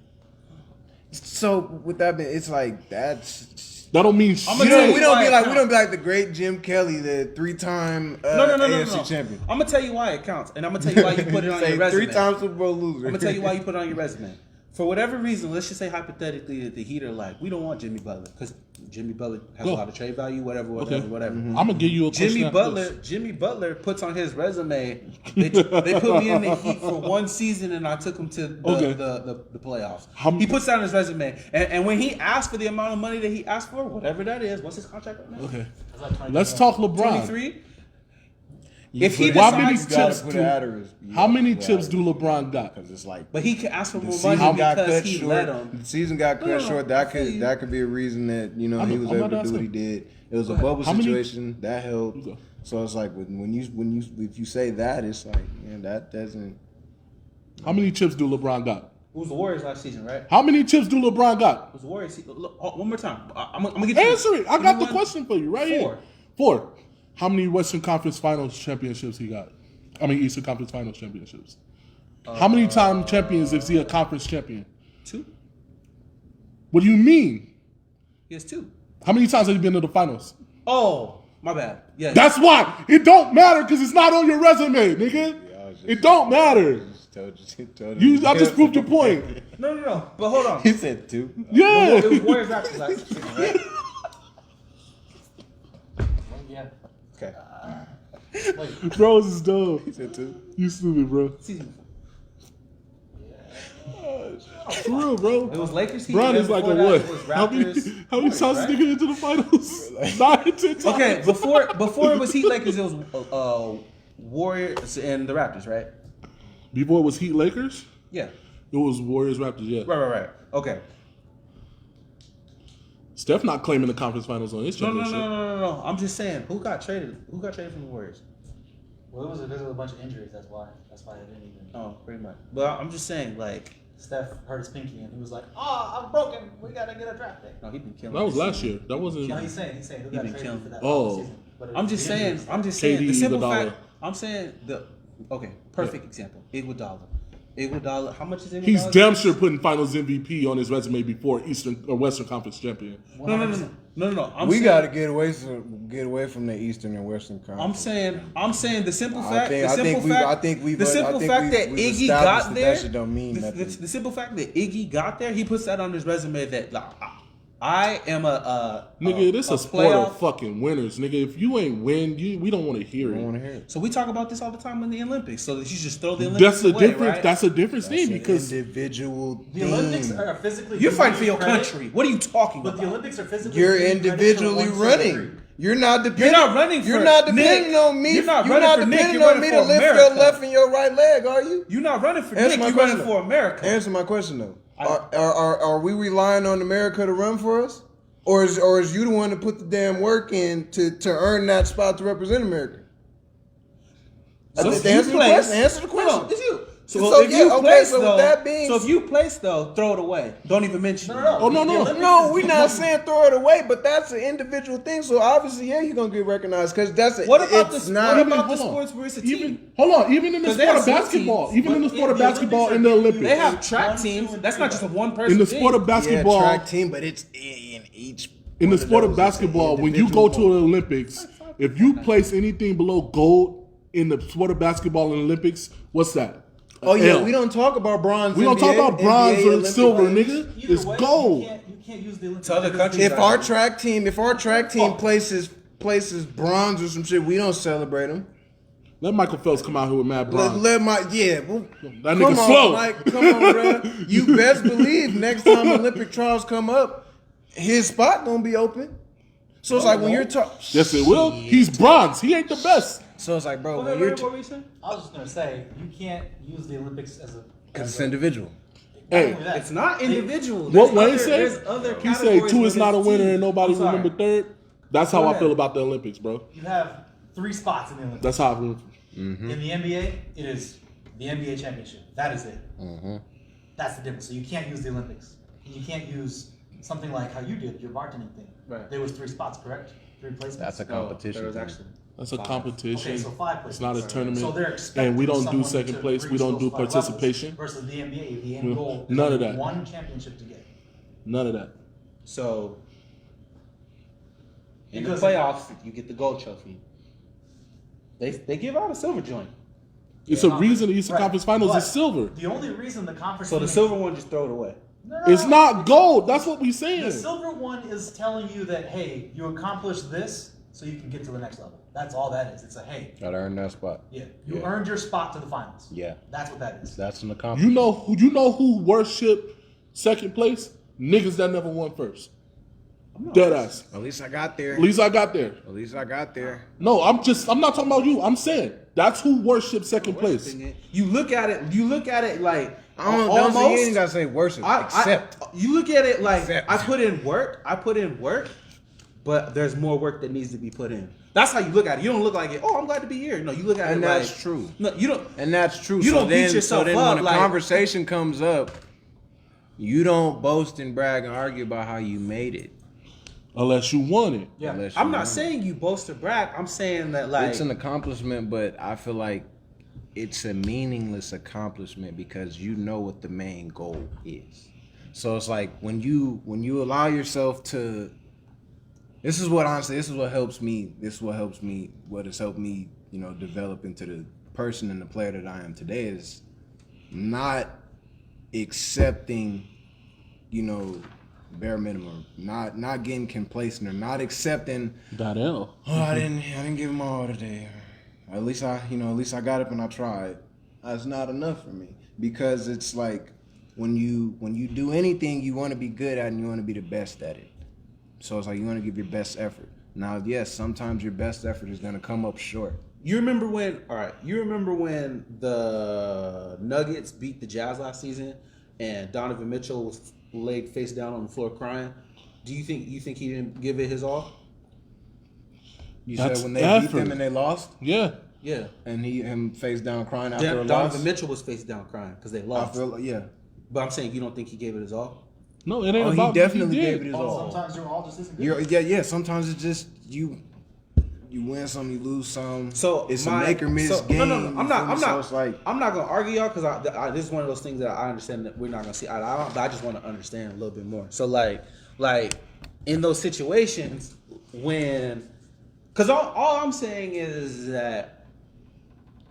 So with that being, it's like that's. That don't mean I'm shit. gonna tell you We don't why be it like counts. the great Jim Kelly, the 3-time No. AFC champion. I'm gonna tell you why it counts, and I'm gonna tell you why you put it on Say your resume. 3-time Super Bowl loser. I'm gonna tell you why you put it on your resume. For whatever reason, let's just say hypothetically that the Heat are like, we don't want Jimmy Butler because Jimmy Butler has Go. a lot of trade value, whatever. Okay. I'm gonna give you a question Jimmy after Butler. this. Jimmy Butler puts on his resume. They put me in the Heat for 1 season, and I took him to the playoffs. He puts that on his resume, and when he asked for the amount of money that he asked for, whatever that is, what's his contract right now? Okay. Let's talk LeBron. 23. If he How many decides, chips put do- it out of his- How many yeah, chips do LeBron got? Because it's like but he can ask for the more season money got because cut he short. let him. The season got cut No, short. I feel you. That could be a reason that he was I'm able about to to do what he ask did. It was a bubble How many- situation that helped. You go. So it's like if you say that, it's like, man, that doesn't. How many chips do LeBron got? It was the Warriors last season, right? It How many chips do LeBron got? was the Warriors. Look, one more time. I'm gonna get you. Answer it. I got the 21. question for you right here. 4. 4. How many Western Conference Finals championships he got? I mean Eastern Conference Finals championships. How many time champions is he a conference champion? 2. What do you mean? He has 2. How many times have you been to the finals? Oh, My bad. Yeah. That's why it don't matter because it's not on your resume, nigga. It don't matter. Told you. I just proved your point. No. But hold on. He said 2. Yeah. It was Warriors Raptors last season, right? Yeah. Okay. Wait. Bro, this is dumb. He said 2. You stupid, bro. Season. For real, bro. It was Lakers. Heat. Bron and is like a before that, what? It was How many Raptors. times Warriors, did they get into the finals? 9 10 times. Okay, before it was Heat Lakers, it was Warriors and the Raptors, right? Before it was Heat Lakers, Yeah. it was Warriors Raptors, yeah. Right. Okay. Steph not claiming the conference finals on his No. championship. No. I'm just saying, who got traded? Who got traded from the Warriors? Well, it was because of a bunch of injuries. That's why I didn't even. Oh, pretty much. But I'm just saying, like, Steph hurt his pinky and he was like, "Oh, I'm broken. We gotta get a draft pick." no, he been killing. That was this last season. year. That wasn't. No, he's saying who got been traded killing. for that Oh. season. But it I'm was just the saying. injuries. I'm just saying. KD, The simple Iguodala. fact. I'm saying the. Okay, perfect example. Iguodala. How much is Iguodala? He's damn sure putting Finals MVP on his resume before Eastern or Western Conference champion. No. I'm We saying, got to get away from the Eastern and Western Conference. I'm saying the simple I fact. think- The I simple think we- fact. I think we've- The I simple think fact we've- that we've Iggy established got that there. that shit don't mean nothing. The simple fact that Iggy got there, he puts that on his resume that like, I am a Nigga, this a a sport playoff. of fucking winners, nigga. If you ain't win, we don't want to hear I don't want it. to hear it. So we talk about this all the time in the Olympics. So that you just throw the Olympics That's the away, difference. right? That's a difference thing It's because an individual The thing. Olympics are physically. You're fighting for your giving you credit, country. What are you talking But about? the Olympics are physically. You're giving you credit for individually one certain running. degree. You're not depending. You're not running for You're not depending Nick. on me. You're not running for Nick, depending you're on me running to for lift your America. left and your right leg, are you? You're not running for Answer Nick. my You're running question. for America. Answer my question though. Are we relying on America to run for us, or is you the one to put the damn work in to earn that spot to represent America? So if Answer you the place, question. Answer the question. No, it's you. So, So, if yeah, you okay, place so with though, that being- so if you place though, throw it away. Don't even mention it. No. Oh, no. The Olympics No, is we're giving not you- saying throw it away, but that's an individual thing. So obviously, yeah, you're gonna get recognized because that's What about it's the not. what about the Hold on. sports where it's a team? Even in the 'Cause they sport have of some basketball, teams, even in the but sport of in the basketball Olympics, in the they give you- Olympics, They have 1, track 2, teams. and That's not 3. just a one person. in the sport of Yeah, basketball, track team, but it's in each. in the one of sport of those, it's an basketball, when you go to individual- the Olympics, if you place anything below gold in the sport of basketball in the Olympics, what's that? Oh yeah, L. we don't talk about bronze. We don't talk about bronze NBA, or Olympic silver, games. nigga. Either It's way, gold. You can't use the Olympics. To other countries, If our track team places bronze or some shit, we don't celebrate them. Let Michael Phelps come out here with mad bronze. Let my yeah. Well, That come nigga on, slow. Mike, come on, bro. You best believe next time Olympic trials come up, his spot gonna be open. So it's like when you're talking. Yes, it will. He's bronze. He ain't the best. So it's like, bro, What when you're were you saying? I was just gonna say you can't use the Olympics as a. because it's individual. Hey, Not only that, It's not individual. what There's Wayne said? There's other He said categories two where is not a it's winner team. and nobody I'm sorry. remember third. That's how Go I ahead. feel about the Olympics, bro. You have 3 spots in the Olympics. That's how I feel. Mm-hmm. In the NBA, it is the NBA championship. That is it. Mm-hmm. That's the difference. So you can't use the Olympics. You can't use something like how you did your bartending thing. Right. There was 3 spots, correct? 3 placements. That's a competition. There was thing. actually That's a 5. competition. Okay, so 5 placements. It's not a tournament. So they're expecting And we don't do someone second to place. We reach don't those do 5 levels participation. Versus the NBA, the end goal is None of only that. 1 championship to get. None of that. So in Because- the playoffs, you get the gold trophy. They give out a silver joint. It's a reason the Eastern Right. Conference Finals But is silver. The only reason the conference So the team- silver one, just throw it away. No, It's not gold. That's what we The saying. silver one is telling you that hey, you accomplished this, so you can get to the next level. That's all that is. It's a hey, Gotta earn that spot. yeah, you Yeah. earned your spot to the finals. Yeah. That's what that is. That's an You accomplishment. know who worship second place? Niggas that never won first. Dead ass. At least I got there. At least I got there. At least I got there. No, I'm not talking about you. I'm saying that's who worships second place. You look at it like I don't know. almost. You ain't gotta say worship. Accept. You look at it like Accept. I put in work, but there's more work that needs to be put in. That's how you look at it. You don't look like it. Oh, I'm glad to be here. No, you look at And it like that's true. No, you don't. And that's true. You don't beat then, yourself then up, when a like- conversation comes up, you don't boast and brag and argue about how you made it. Unless you won it. Yeah. Unless you I'm not won. saying you boast or brag. I'm saying that like It's an accomplishment, but I feel like it's a meaningless accomplishment because you know what the main goal is. So it's like when you allow yourself to This is what honestly. This is what helps me. This is what helps me. What has helped me, develop into the person and the player that I am today is not accepting, bare minimum. Not getting complacent or not accepting that L. Oh, I didn't give him all today. At least I got up and I tried. That's not enough for me because it's like when you do anything, you want to be good at it and you want to be the best at it. So it's like you want to give your best effort. Now, yes, sometimes your best effort is going to come up short. You remember when the Nuggets beat the Jazz last season and Donovan Mitchell was laid face down on the floor crying? Do you think he didn't give it his all? You That's said when they effort. beat them and they lost? Yeah. Yeah. And him face down crying after a loss? Donovan Mitchell was face down crying because they lost. Yeah. But I'm saying you don't think he gave it his all? No, it ain't Oh, about he definitely he gave did. it his all. Sometimes your all just isn't good. Yeah. Sometimes it's just you win some, you lose some. So it's a make or miss game. No. I'm not. So it's like, I'm not gonna argue y'all because this is one of those things that I understand that we're not gonna see eye to eye on, but I just want to understand a little bit more. So like in those situations when, because all I'm saying is that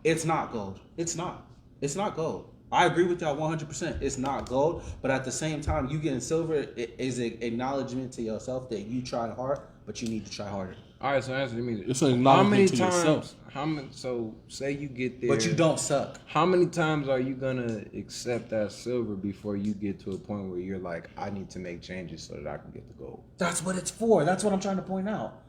it's not gold. It's not gold. I agree with y'all 100%. It's not gold, but at the same time, you getting silver is an acknowledgement to yourself that you tried hard, but you need to try harder. all right, so answer me. It's an acknowledgement to yourself. So say you get there. But you don't suck. How many times are you gonna accept that silver before you get to a point where you're like, I need to make changes so that I can get the gold? That's what it's for. That's what I'm trying to point out.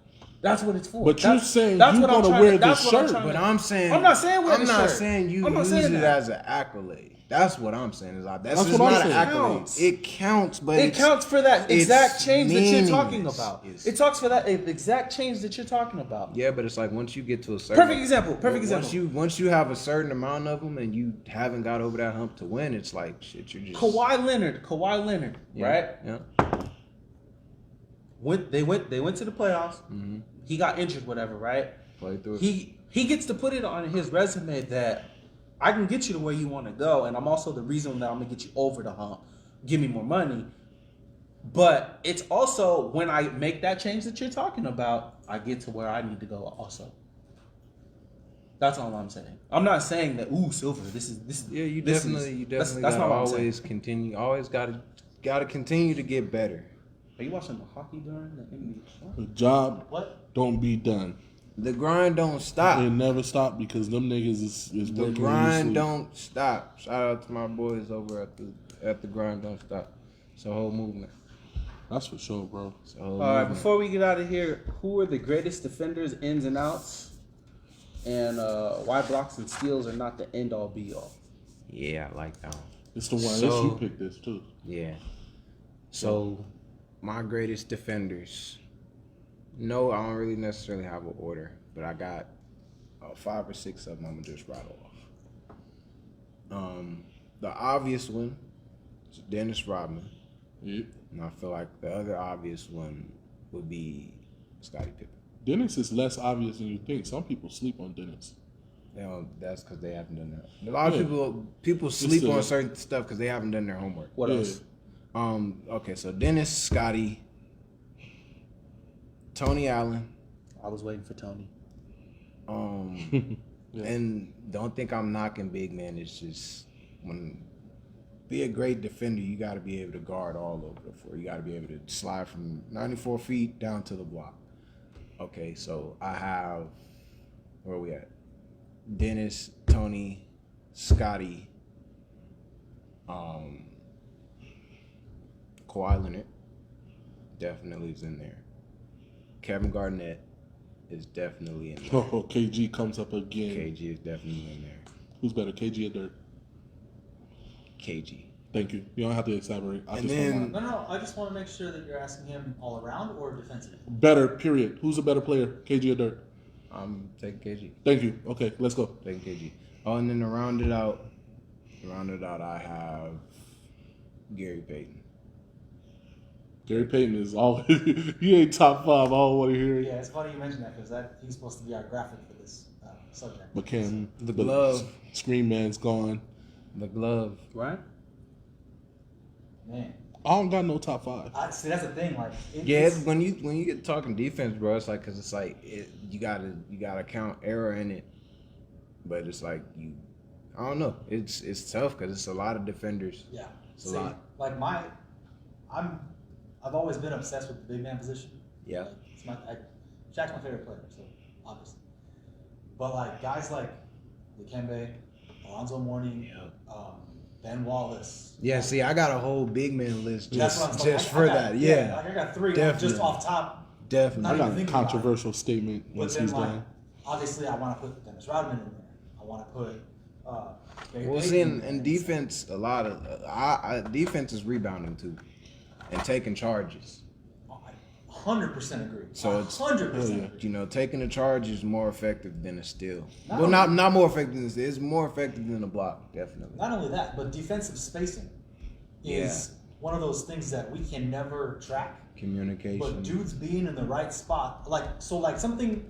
That's what it's for. But you're saying that's you what I'm gonna trying wear to- the that's what I'm shirt. trying to- But I'm saying I'm not saying wear the I'm not shirt. saying you I'm not use saying it that. as an accolade. That's what I'm saying. That's That's just what I'm not an saying. accolade. Counts. It counts, but It counts for that exact it's change that you're talking meaningless. about. It's- It talks for that exact change that you're talking about. Yeah, but it's like once you get to a certain Perfect example. Once you have a certain amount of them and you haven't got over that hump to win, it's like shit. You're just Kawhi Leonard, yeah, right? Yeah. They went to the playoffs. Mm-hmm. He got injured, whatever, right? Play through it. He gets to put it on his resume that I can get you to where you want to go, and I'm also the reason that I'm gonna get you over the hump. Give me more money. But it's also when I make that change that you're talking about, I get to where I need to go also. That's all I'm saying. I'm not saying that silver. This is Yeah, you this definitely is, that's gotta not what I'm saying. always continue. Always gotta continue to get better. Are you watching the hockey during the NBA? The job What? don't be done. The grind don't stop. It never stop because them niggas is The working grind in your sleep. don't stop. Shout out to my boys over at the grind don't stop. It's a whole movement. That's for sure, bro. It's a whole All right, movement. before we get out of here, who are the greatest defenders, ins and outs, and why blocks and steals are not the end all be all? Yeah, I like that one. It's the one. So- you picked this too. Yeah. So, my greatest defenders. No, I don't really necessarily have an order, but I got 5 or 6 of them I'm gonna just rattle off. The obvious one is Dennis Rodman, Yeah. and I feel like the other obvious one would be Scottie Pippen. Dennis is less obvious than you think. Some people sleep on Dennis. That's because they haven't done that. A lot of Yeah. people sleep still- on certain stuff because they haven't done their homework. What Yeah. else? Okay, so Dennis, Scottie, Tony Allen, I was waiting for Tony. Yeah. and don't think I'm knocking big man. It's just be a great defender, you got to be able to guard all over the floor. You got to be able to slide from 94 feet down to the block. Okay, so I have, where are we at? Dennis, Tony, Scottie, Kawhi Leonard definitely is in there. Kevin Garnett is definitely in there. Oh, KG comes up again. KG is definitely in there. Who's better, KG or Dirk? KG. Thank you. You don't have to elaborate. I And just then- want No. I just want to make sure that you're asking him all around or defensive. better. Period. Who's a better player, KG or Dirk? I'm taking KG. Thank you. Okay, let's go. Taking KG. Oh, and then to round it out, I have Gary Payton. Gary Payton is all. He ain't top 5. I don't want to hear it. Yeah, it's funny you mentioned that because he's supposed to be our graphic for this subject. But Cam, The glove. Scream Man's gone. The glove. Right? Man, I don't got no top 5. See, that's the thing. Like, when you get talking defense, bro, it's like because it's like you gotta count error in it, but it's like I don't know. It's tough because it's a lot of defenders. Yeah, it's a lot. Like I've always been obsessed with the big man position. Yeah, like, Shaq's my favorite player, so obviously. But like guys like Dikembe, Alonzo Mourning, Ben Wallace. Yeah, see, I got a whole big man list just for that. Yeah, like I got 3 definitely. just off top. Definitely. I got a controversial statement once he's done. Obviously, I want to put Dennis Rodman in there. I want to put. Well, see, in defense, a lot of defense is rebounding too, and taking charges. 100% agree. So it's 100% agree. You know, taking the charge is more effective than a steal. Not more effective than a steal. It's more effective than a block, definitely. Not only that, but defensive spacing is one of those things that we can never track. Communication. But dudes being in the right spot, like something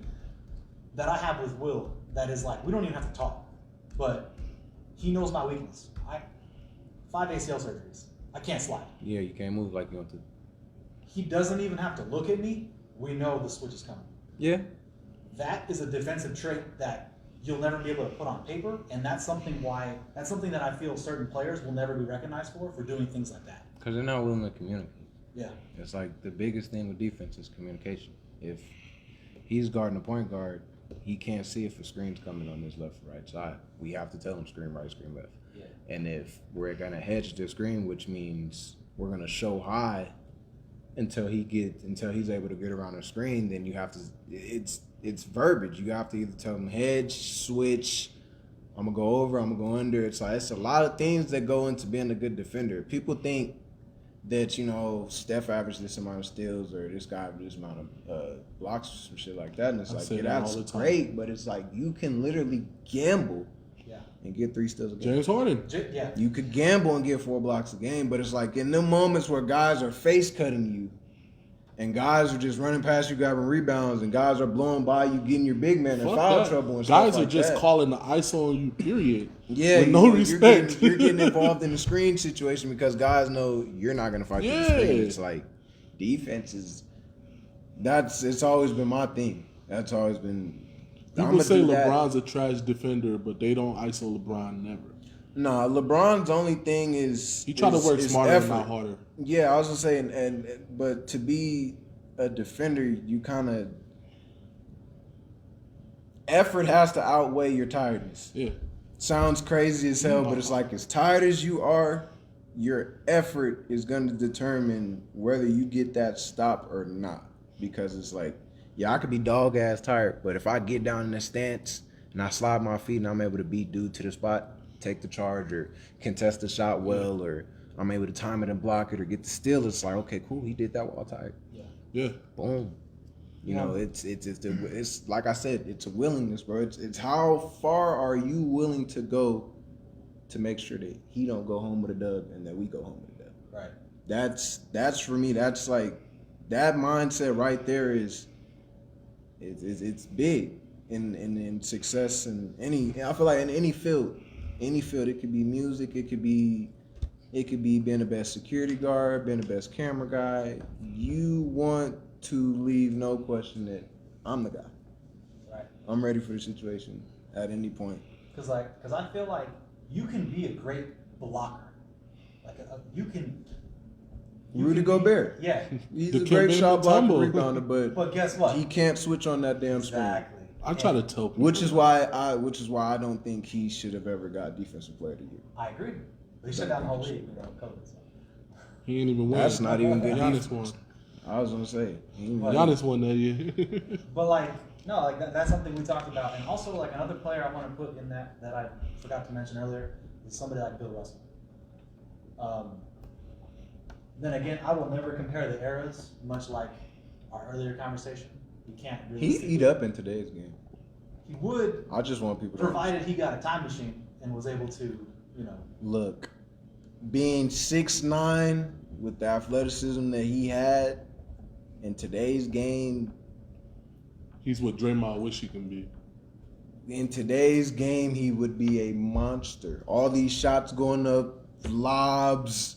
that I have with Will that is like we don't even have to talk, but he knows my weakness. 5 ACL surgeries. I can't slide. Yeah, you can't move like you want to. He doesn't even have to look at me. We know the switch is coming. Yeah. That is a defensive trait that you'll never be able to put on paper, and that's something that I feel certain players will never be recognized for doing things like that. Because they're not willing to communicate. Yeah. It's like the biggest thing with defense is communication. If he's guarding a point guard, he can't see if a screen's coming on his left or right side. We have to tell him screen right, screen left. Yeah. And if we're gonna hedge the screen, which means we're gonna show high until he's able to get around the screen, then you have to. It's verbiage. You have to either tell him hedge, switch. I'm gonna go over. I'm gonna go under. It's a lot of things that go into being a good defender. People think that Steph averaged this amount of steals or this guy averaged this amount of blocks or some shit like that, and it's that's great, but it's like you can literally gamble and get 3 steals a game. James Harden. Yeah. You could gamble and get 4 blocks a game, but it's like in them moments where guys are face cutting you and guys are just running past you, grabbing rebounds, and guys are blowing by you, getting your big man in foul trouble and guys stuff like are just that. calling the ISO on you, period. Yeah, with no respect. You're getting involved in the screen situation because guys know you're not going to fight through the screen. It's like defense is it's always been my thing. That's always been. People say LeBron's a trash defender, but they don't ISO LeBron never. Nah, LeBron's only thing is he try to work smarter and not harder. Yeah, I was gonna say, but to be a defender, you kind of effort has to outweigh your tiredness. Yeah, sounds crazy as hell, but it's like as tired as you are, your effort is gonna determine whether you get that stop or not. Because it's like, yeah, I could be dog ass tired, but if I get down in the stance and I slide my feet and I'm able to beat dude to the spot, take the charge or contest the shot well, or I'm able to time it and block it or get the steal, it's like, okay, cool, he did that while tired. Yeah. Boom. You know, it's like I said, it's a willingness, bro. It's how far are you willing to go to make sure that he don't go home with a dub and that we go home with a dub. Right. That's for me. That's like that mindset right there is it's big in success in any. I feel like in any field, it could be music, it could be being the best security guard, being the best camera guy. You want to leave no question that I'm the guy. Right. I'm ready for the situation at any point. Because I feel like you can be a great blocker. You can. Rudy Gobert. Yeah. He's a great shot blocker, rebounder, but guess what? He can't switch on that damn screen. Exactly. I try to tell people. Which is why I don't think he should have ever got Defensive Player of the Year. I agree. But he shut down the whole league, COVID. So. He ain't even won. That's not even good. Giannis won. I was gonna say. Giannis won that year. But that's something we talked about, and also like another player I want to put in that I forgot to mention earlier is somebody like Bill Russell. Then again, I will never compare the eras, much like our earlier conversation. You can't really. He'd eat up in today's game. He would. I just want people to provided he got a time machine and was able to, look. Being 6'9" with the athleticism that he had in today's game. He's what Draymond wish he can be. In today's game, he would be a monster. All these shots going up, lobs,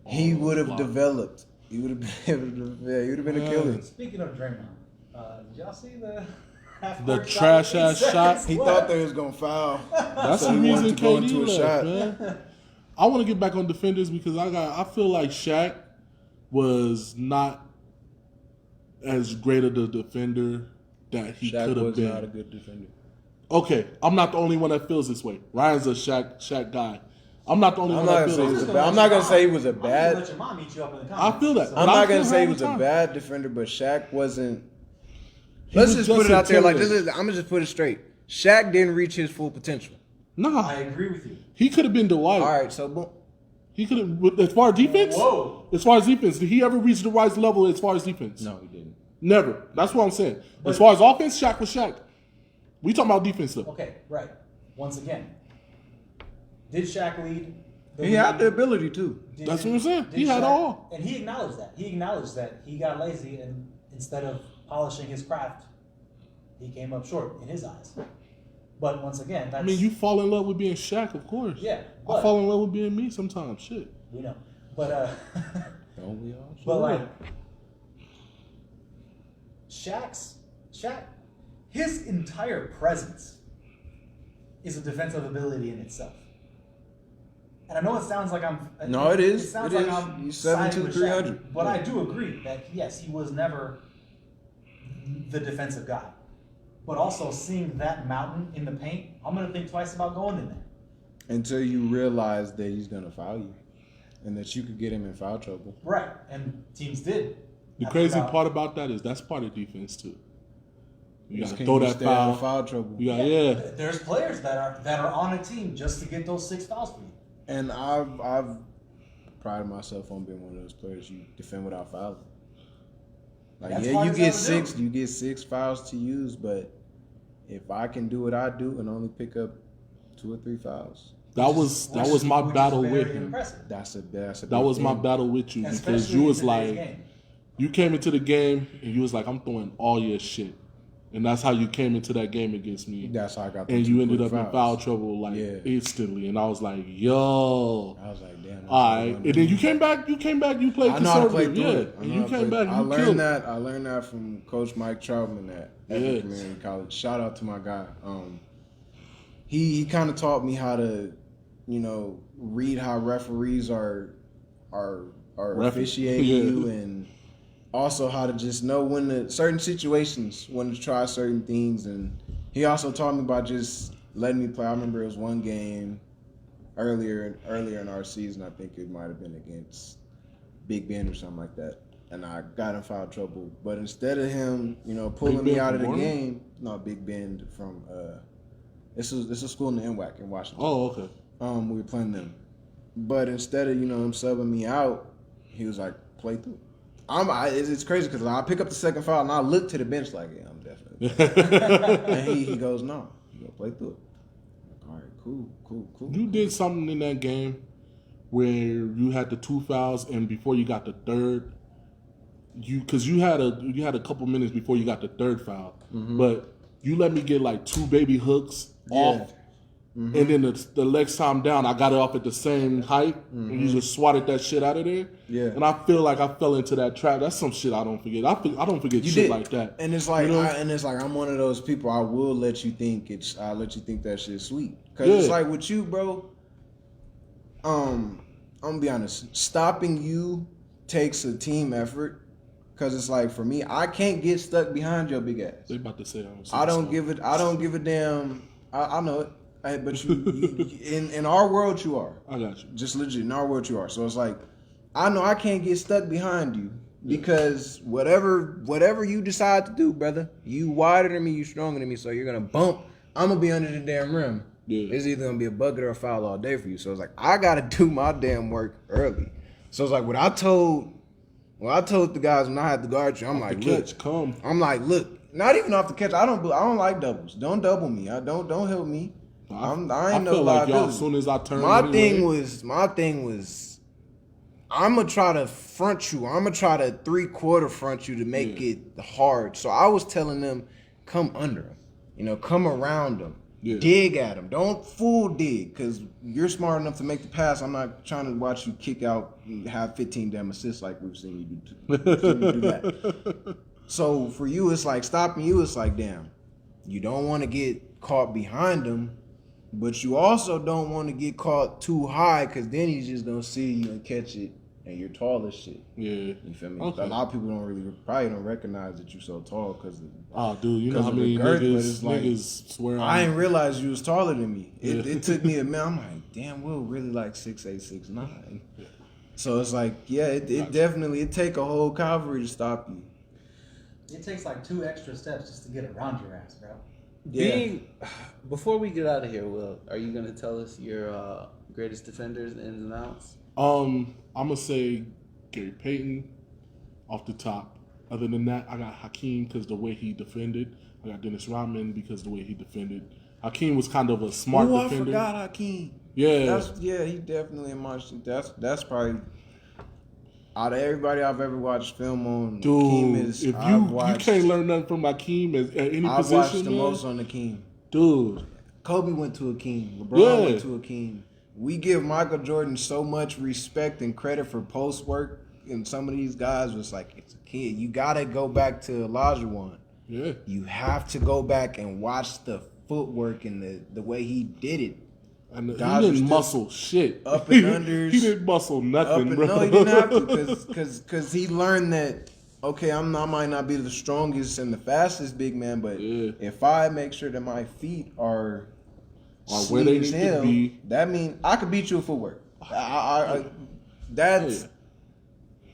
he would have developed. He would have been he would have been a killer. Speaking of Draymond, did y'all see the trash ass shot? He thought they was gonna foul. That's So the he wanted reason to go KD into a left, shot. man. I want to get back on defenders because I feel like Shaq was not as great of a defender that he Shaq could have was been. not a good defender. Okay, I'm not the only one that feels this way. Ryan's a Shaq guy. I'm not the only I'm one not that gonna say feels he was this a way. bad. I'm not gonna say he was a I'm gonna bad. let your mom eat you up in the I comments. feel that. So- I'm But I not feel gonna say he her was a time. bad defender, but Shaq wasn't. He Let's was just put it out there like this. intimidating. I'm gonna just put it straight. Shaq didn't reach his full potential. Nah, I agree with you. he could have been Dwight. All right, so boom. He could have, as far as defense. Whoa. As far as defense, did he ever reach the right level as far as defense? No, he didn't. Never. That's what I'm saying. As far as offense, Shaq was Shaq. We talking about defense though. Okay, right. Once again, did Shaq lead? He had the ability to. That's what I'm saying. Did He had all. And he acknowledged that. He acknowledged that he got lazy and instead of polishing his craft, he came up short in his eyes. But once again, that's... I mean, you fall in love with being Shaq, of course. Yeah, I but- fall in love with being me sometimes. Shit. We know. But, Don't we all? but like, Shaq, his entire presence is a defensive ability in itself. And I know it sounds like I'm... No, it is. It sounds It like is. I'm He's siding 7'2", with 300. Shaq, but I do agree that, yes, he was never the defensive guy. But also seeing that mountain in the paint, I'm going to think twice about going in there. Until you realize that he's gonna foul you, and that you could get him in foul trouble. Right. And teams did. The I crazy forgot. part about that is that's part of defense too. You Just gotta can throw you that stay out of foul. foul trouble. You got yeah. There's players that are on a team just to get those 6 fouls for you. And I've prided myself on being one of those players you defend without fouling. Like That's yeah, hard you as get hell to do. you get 6 fouls to use, but if I can do what I do and only pick up 2 or 3 fouls, That was my Which is battle very with him. impressive. that's a That big was my thing. battle with you because Especially you in was today's like, game. you came into the game and you was like, I'm throwing all your shit, and that's how you came into that game against me. That's how I got. The And 2 you ended quick up in fouls. foul trouble like Yeah. instantly, and I was like, yo. I was like, damn. that's All what I right, wanted and to then do. you came back. You played I know how to play conservative, through yeah. it. I And know you how to came play- back. I You learned killed. that. I learned that from Coach Mike Troutman at Everett Yes. Community College. Shout out to my guy. He kind of taught me how to, read how referees are officiating Yeah. you, and also how to just know when to certain situations when to try certain things. And he also taught me about just letting me play. I remember it was one game earlier in our season. I think it might have been against Big Ben or something like that, and I got in foul trouble. But instead of him, pulling Big me Ben out of the from Bournemouth? game, no, Big Ben from it's a school in the NWAC in Washington. Oh, okay. We were playing them, but instead of him subbing me out, he was like, play through. It's crazy because I pick up the second foul and I look to the bench like, yeah, I'm definitely. And he goes, no, you gonna play through it. I'm like, all right, cool. You did something in that game where you had the 2 fouls, and before you got the third, because you had a couple minutes before you got the third foul, but you let me get like 2 baby hooks off. And then the next time down, I got it off at the same height, and you just swatted that shit out of there. Yeah. And I feel like I fell into that trap. That's some shit I don't forget. I don't forget You shit did. like that. And it's like, You know? I'm one of those people. I will let you think I let you think that shit's sweet. Cause it's Yeah. like with you, bro. I'm gonna be honest. Stopping you takes a team effort. Cause it's like for me, I can't get stuck behind your big ass. They about to say I don't give a damn. I know it. But you in our world, you are. I got you. Just legit in our world, you are. So it's like, I know I can't get stuck behind you because whatever you decide to do, brother, you wider than me, you stronger than me, so you're gonna bump. I'm gonna be under the damn rim. Yeah. It's either gonna be a bucket or a foul all day for you. So it's like I gotta do my damn work early. So it's like when I told the guys when I had to guard you, I'm like, The look, catch come. I'm like, look, not even off the catch. I don't like doubles. Don't double me. Don't help me. I ain't I no feel like y'all, liability. as soon as I turn My anyway, thing was, I'm gonna try to front you. I'm gonna try to 3/4 front you to make it hard. So I was telling them, come under him, come around him. Dig at him. Don't full dig, because you're smart enough to make the pass. I'm not trying to watch you kick out and have 15 damn assists like we've seen you do that. So for you, it's like stopping you. It's like, damn, you don't want to get caught behind him, but you also don't want to get caught too high, because then he's just gonna see you and catch it, and you're tall as shit. Yeah, you feel me? Okay. A lot of people probably don't recognize that you're so tall because. Oh, dude, you know how many niggas swear I didn't realize you was taller than me. It took me a minute. I'm like, damn, Will really like 6'8", 6'9". Yeah. So it's like, yeah, it definitely take a whole cavalry to stop you. It takes like 2 extra steps just to get around your ass, bro. Yeah. Before we get out of here, Will, are you gonna tell us your greatest defenders, ins and outs? I'm gonna say Gary Payton off the top. Other than that, I got Hakeem because the way he defended. I got Dennis Rodman because the way he defended. Hakeem was kind of a smart defender. I forgot Hakeem. Yeah. He definitely in my shit. That's probably out of everybody I've ever watched film on. Dude, Hakeem is, if you can't learn nothing from Hakeem at any I've position, watched the most on Hakeem. Dude. Kobe went to Hakeem. LeBron went to Hakeem. We give Michael Jordan so much respect and credit for post work, and some of these guys was like, it's a kid. You gotta go back to Olajuwon. Yeah. You have to go back and watch the footwork and the way he did it. And he didn't muscle shit. Up and unders. He didn't muscle nothing, bro. No, he didn't have to, because he learned that, okay, I might not be the strongest and the fastest big man, but if I make sure that my feet are where they need to be, that means I could beat you with footwork.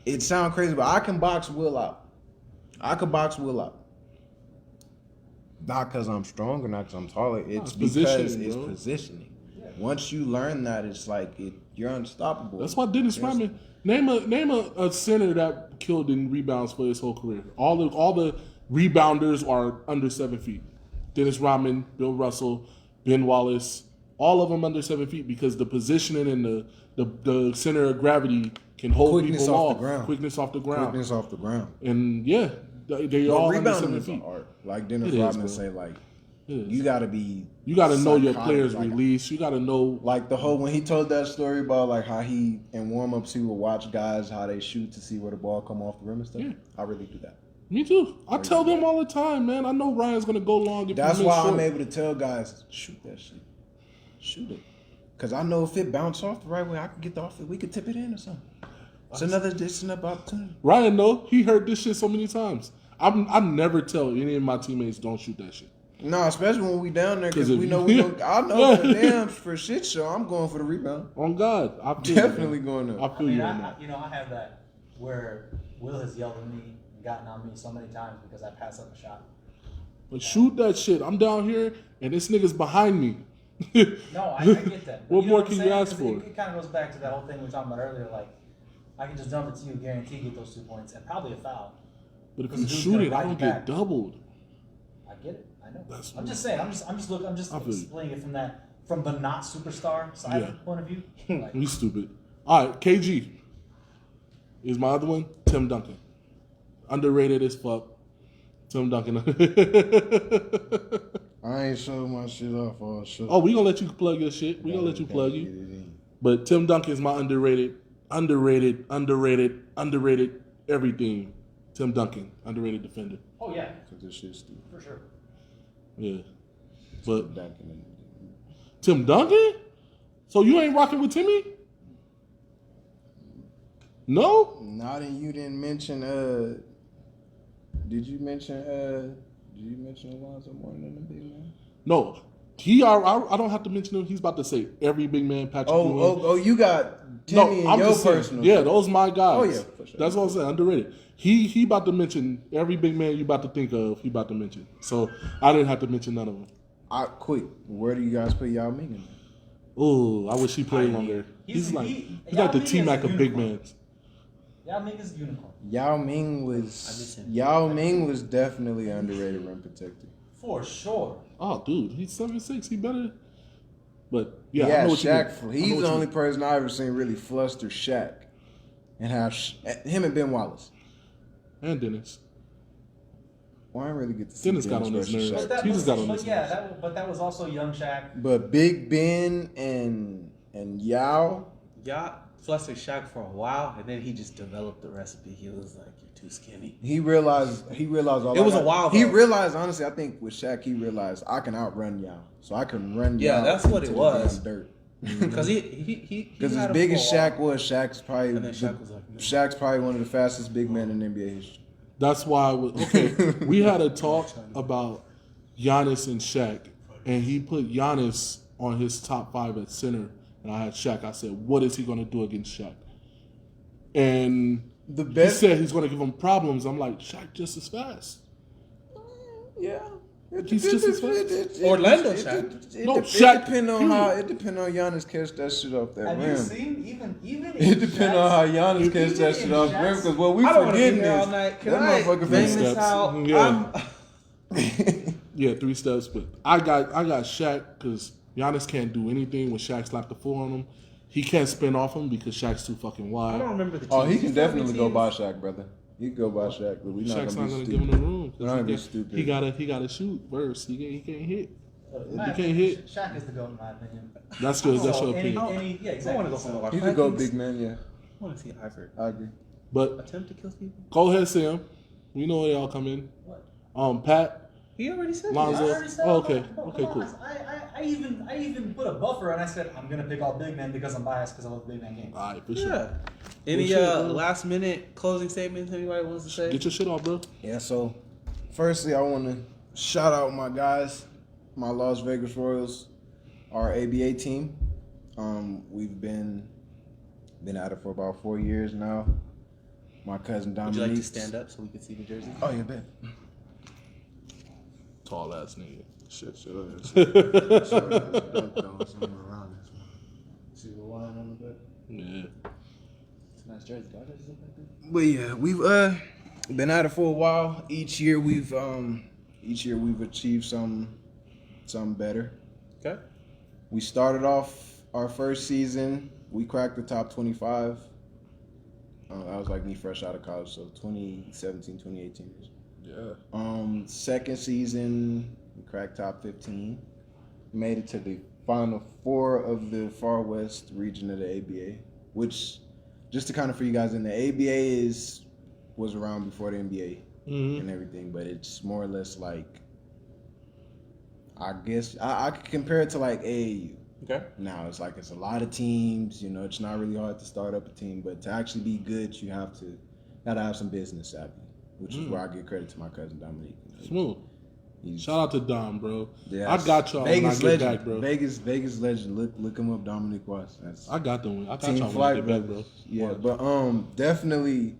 It sounds crazy, but I can box Will out. Not because I'm strong or not because I'm taller. It's because it's positioning. Yeah. Once you learn that, it's like you're unstoppable. That's why Dennis Rodman. Name a center that killed in rebounds for his whole career. All the rebounders are under 7 feet. Dennis Rodman, Bill Russell, Ben Wallace, all of them under 7 feet because the positioning and the center of gravity can hold people off. Quickness off the ground. And yeah, they all under 7 feet. Art. Like Dennis Rodman say, like you gotta know your players' release. You gotta know, like the whole when he told that story about like how he in warm ups he would watch guys how they shoot to see where the ball come off the rim and stuff. Yeah. I really do that. Me too. I tell them all the time, man. I know Ryan's gonna go long. That's why I'm able to tell guys, shoot that shit, shoot it, because I know if it bounce off the right way, I can get off it. We could tip it in or something. It's another opportunity. Ryan, though, he heard this shit so many times. I never tell any of my teammates don't shoot that shit. No, especially when we down there because we know we don't. I know for damn for shit show. I'm going for the rebound. On God, I'm definitely going there. I feel you on that. I have that where Will has yelled at me and gotten on me so many times because I pass up a shot. But shoot that shit. I'm down here and this nigga's behind me. No, I get that. What more can you ask for? It kind of goes back to that whole thing we were talking about earlier. Like, I can just dump it to you, guarantee get those 2 points, and probably a foul. But if you shoot it, I don't get doubled. I get it. I know. I'm just saying. I'm just explaining it from the not superstar side point of view. Like, you stupid. All right, KG is my other one. Tim Duncan, underrated as fuck. Tim Duncan. I ain't showing my shit off all shit. Oh, we gonna let you plug your shit. We gonna let you plug you. But Tim Duncan is my underrated everything. Tim Duncan, underrated defender. Oh yeah. So this shit's stupid. For sure. Yeah. But Tim Duncan? So you ain't rocking with Timmy? No? Not and you didn't mention did you mention Alonzo Mourning in the big man? No. I don't have to mention him. He's about to say every big man, Patrick Ewing. Oh, you got Timmy in your personal. Yeah, those my guys. Oh yeah, for sure. That's what I'm saying. Underrated. He about to mention every big man you about to think of. He about to mention. So I didn't have to mention none of them. Quick. Where do you guys put Yao Ming in there? Oh, I wish he played longer. He's like the T-Mac of big men. Yao Ming is a unicorn. Yao Ming was definitely underrated rim protector. For sure. Oh, dude, he's 7'6". He better. But yeah, I know what Shaq. you He's the only person I've ever seen really fluster Shaq, and have him and Ben Wallace and Dennis. Well, I didn't really get to see Dennis got on his versus nerves. Shaq. He just got on his nerves. That was also young Shaq. But Big Ben and Yao. Yeah, flustered Shaq for a while, and then he just developed the recipe. He was like, "You're too skinny." He realized all. It was a while, He though. realized, honestly, I think with Shaq, he realized I can outrun Yao, so I can run. Yeah, Yao that's what it into the was. damn dirt. Because he Because had as him big for as a while. Shaq was, And then Shaq was like, "No." Shaq's probably one of the fastest big men in NBA history. That's why we had a talk about Giannis and Shaq, and he put Giannis on his top 5 at center, and I had Shaq. I said, "What is he going to do against Shaq?" And The best. he said he's going to give him problems. I'm like, Shaq just as fast. Yeah. He's just as fast. Orlando Shaq. No, It Shaq, depends on period. how. It depends on Giannis catch that shit off that Have you rim. seen even? It depends on how Giannis catch that shit off the rim. Because what we I don't want to be forgetting here all is night. Can that I motherfucker bang been this steps. out? Yeah. Yeah, 3 steps. But I got Shaq because Giannis can't do anything when Shaq slapped the 4 on him. He can't spin off him because Shaq's too fucking I wide. don't remember the. Oh, he teams. can definitely go by Shaq, brother. He can go by Shaq, but we're not Shaq's gonna not be gonna give him stupid. the room. 'Cause We're not gonna be he stupid. He gotta shoot first. He can't hit. You can't hit. Shaq is the GOAT in my opinion. That's good. That's So your opinion. yeah, I want exactly. to go home and watch He could go Vikings. big man, yeah. I want to see Ivert I agree. But attempt to kill people. go ahead, Sam. We know where y'all come in. What? Pat. He already said. Lonzo. I already said Oh, all okay. that. Come Okay, on, cool. I even put a buffer and I said I'm gonna pick all big men because I'm biased because I love big man games. All right, for Yeah. sure. Any Well, shit, bro. last minute closing statements anybody wants to say? Get your shit off, bro. Yeah, so firstly, I want to shout out my guys, my Las Vegas Royals, our ABA team. We've been at it for about 4 years now. My cousin Would Dominique. you like to stand up so we can see the jersey? Oh, yeah, bet. Tall ass nigga. Shit. See the line on the back. Yeah. It's a nice jersey. Dog jerseys look like that. But yeah, we've been at it for a while. Each year we've achieved something better. Okay. We started off our first season. We cracked the top 25. That was like me fresh out of college, so 2017, 2018. Yeah. Second season, we cracked top 15. Made it to the final 4 of the Far West region of the ABA, which, just to kind of for you guys in, the ABA was around before the NBA and everything, but it's more or less like, I guess I could compare it to like AAU. Okay. Now it's like it's a lot of teams. You know, it's not really hard to start up a team, but to actually be good, you gotta have some business savvy, which is where I give credit to my cousin Dominique. Smooth. Shout out to Dom, bro. Yeah, I got y'all Vegas when I get legend, back, bro. Vegas legend. Look him up, Dominique Watts. That's I got them. I got Team y'all when I Flight get back, Brothers. bro. Yeah, What? but definitely,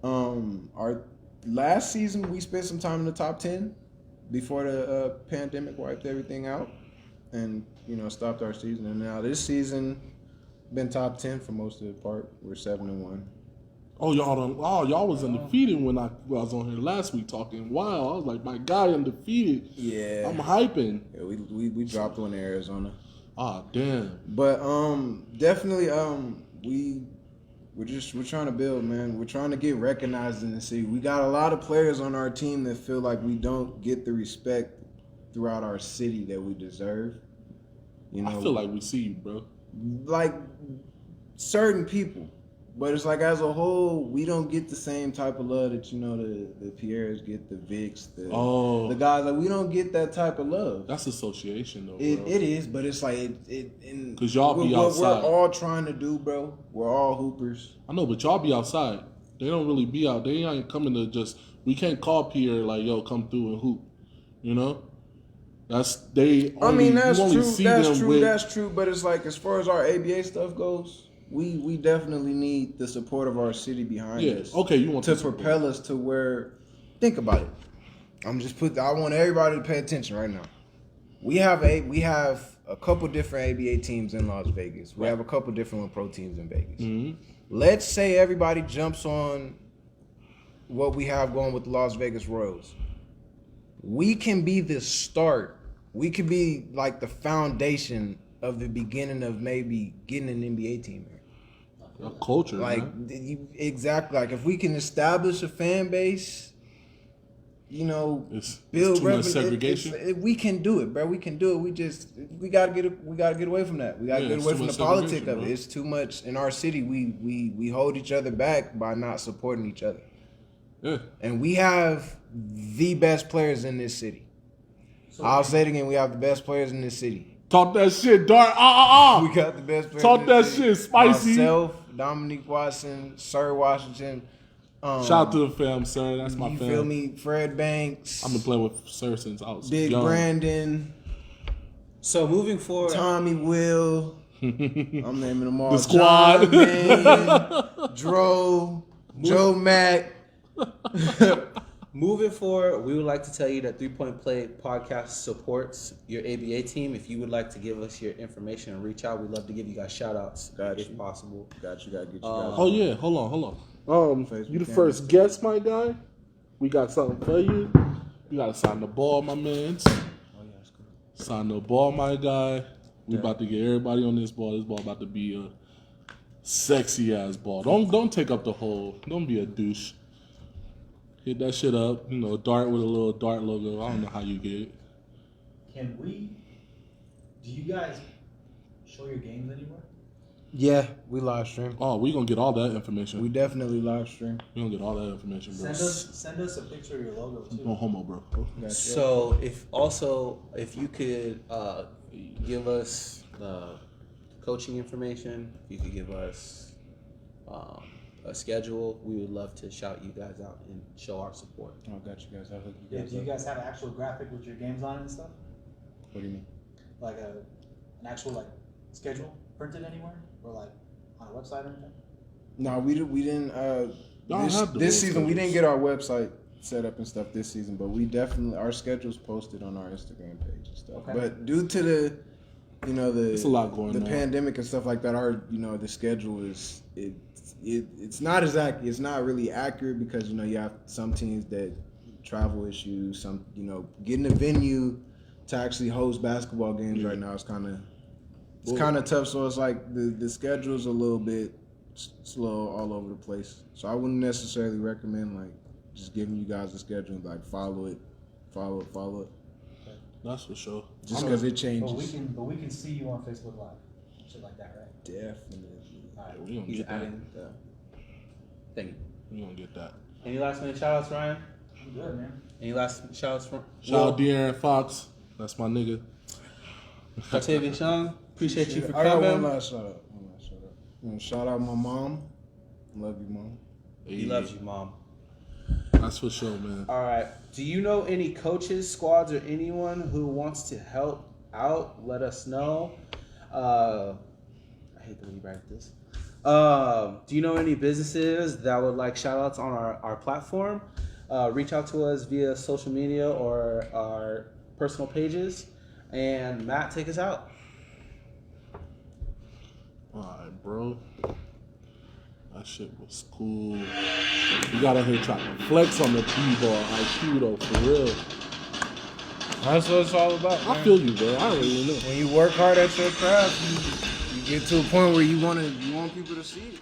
our last season we spent some time in the top 10 before the pandemic wiped everything out, and stopped our season. And now this season, been top 10 for most of the part. We're 7-1. Oh, y'all was undefeated when I was on here last week talking. Wow, I was like, my guy undefeated. Yeah, I'm hyping. Yeah, we dropped one in Arizona. Ah, damn. But definitely we're trying to build, man. We're trying to get recognized in the city. We got a lot of players on our team that feel like we don't get the respect throughout our city that we deserve. I feel like we see you, bro. Like certain people. But it's like as a whole, we don't get the same type of love that the Pierres get, the Vicks, the guys. Like we don't get that type of love. That's association, though, bro. It is, but it's like Cause y'all be what outside. we're all trying to do, bro. We're all hoopers. I know, but y'all be outside. They don't really be out. They ain't coming to just. We can't call Pierre like, yo, come through and hoop. You know. That's they. Only, That's you only true. See That's them true. with, That's true. But it's like as far as our ABA stuff goes, we definitely need the support of our city behind us. Okay, you want to the support. propel us to where. Think about it. I want everybody to pay attention right now. We have a couple different ABA teams in Las Vegas. We have a couple different pro teams in Vegas. Mm-hmm. Let's say everybody jumps on what we have going with the Las Vegas Royals. We can be the start. We could be like the foundation of the beginning of maybe getting an NBA team here. A culture, Like man. exactly. Like if we can establish a fan base, It's build too much segregation. we can do it, bro. We can do it. We gotta get away from that. We gotta get away from the politics of it. It's too much in our city. We hold each other back by not supporting each other. Yeah. And we have the best players in this city. I'll say it again. We have the best players in this city. Talk that shit, Dart. We got the best players. Talk in that this city. shit, spicy. Myself, Dominique Watson, Sir Washington. Shout out to the fam, sir. That's my you fam. feel me? Fred Banks. I've been playing with Sir since I was Big young. Brandon. So moving forward, Tommy Will. I'm naming them all. The squad. John Man, Dro, Joe Mack. moving forward, we would like to tell you that 3 Point Play podcast supports your ABA team. If you would like to give us your information and reach out, we'd love to give you guys shout outs if possible. Got you. Gotta get you guys. Oh yeah, hold on. You the first guest, my guy. We got something for you. You gotta sign the ball, my mans. Oh yeah, that's cool. Sign the ball, my guy. We about to get everybody on this ball. This ball about to be a sexy ass ball. Don't take up the hole. Don't be a douche. Hit that shit up. Dart with a little Dart logo. I don't know how you get it. Do you guys show your games anywhere? Yeah, we live stream. Oh, we gonna get all that information. We definitely live stream. We gonna get all that information, bro. Send us a picture of your logo too. No homo, bro. So if you could give us the coaching information, if you could give us a schedule, we would love to shout you guys out and show our support. Oh, got you guys. I'll hook you Yeah, guys do you up. guys have an actual graphic with your games on it and stuff? What do you mean? Like an actual schedule printed anywhere, or on a website or anything? No, we didn't. Y'all have the This real season we schedules. didn't get our website set up and stuff this season, but we definitely our schedule's posted on our Instagram page and stuff. Okay. But due to the It's a lot going the on. pandemic and stuff like that, our the schedule is it's not exactly it's not really accurate because you have some teams that travel issues, some getting a venue to actually host basketball games right now is kind of tough. So it's like the schedule's a little bit slow all over the place. So I wouldn't necessarily recommend just giving you guys a schedule and follow it. That's for sure. Just because it changes. But we can see you on Facebook Live, shit like that, right? Definitely. All right. We gonna He's get that. adding the thing. We gonna get that. Any last minute shout outs, Ryan? I'm good, man. Any last shout outs from Shout out De'Aaron Fox. That's my nigga. Dartavious Young? Appreciate you for I got one coming. last shout out. Shout out my mom. Love you, mom. He loves you, Mom. That's for sure, man. All right. Do you know any coaches, squads, or anyone who wants to help out? Let us know. I hate the way you write this. Do you know any businesses that would like shout outs on our platform? Reach out to us via social media or our personal pages. And Matt, take us out. Alright, bro. That shit was cool. You gotta hear trying to flex on the B-ball IQ though, for real. That's what it's all about. I feel you, bro. I don't really know. When you work hard at your craft, you get to a point where you want people to see it.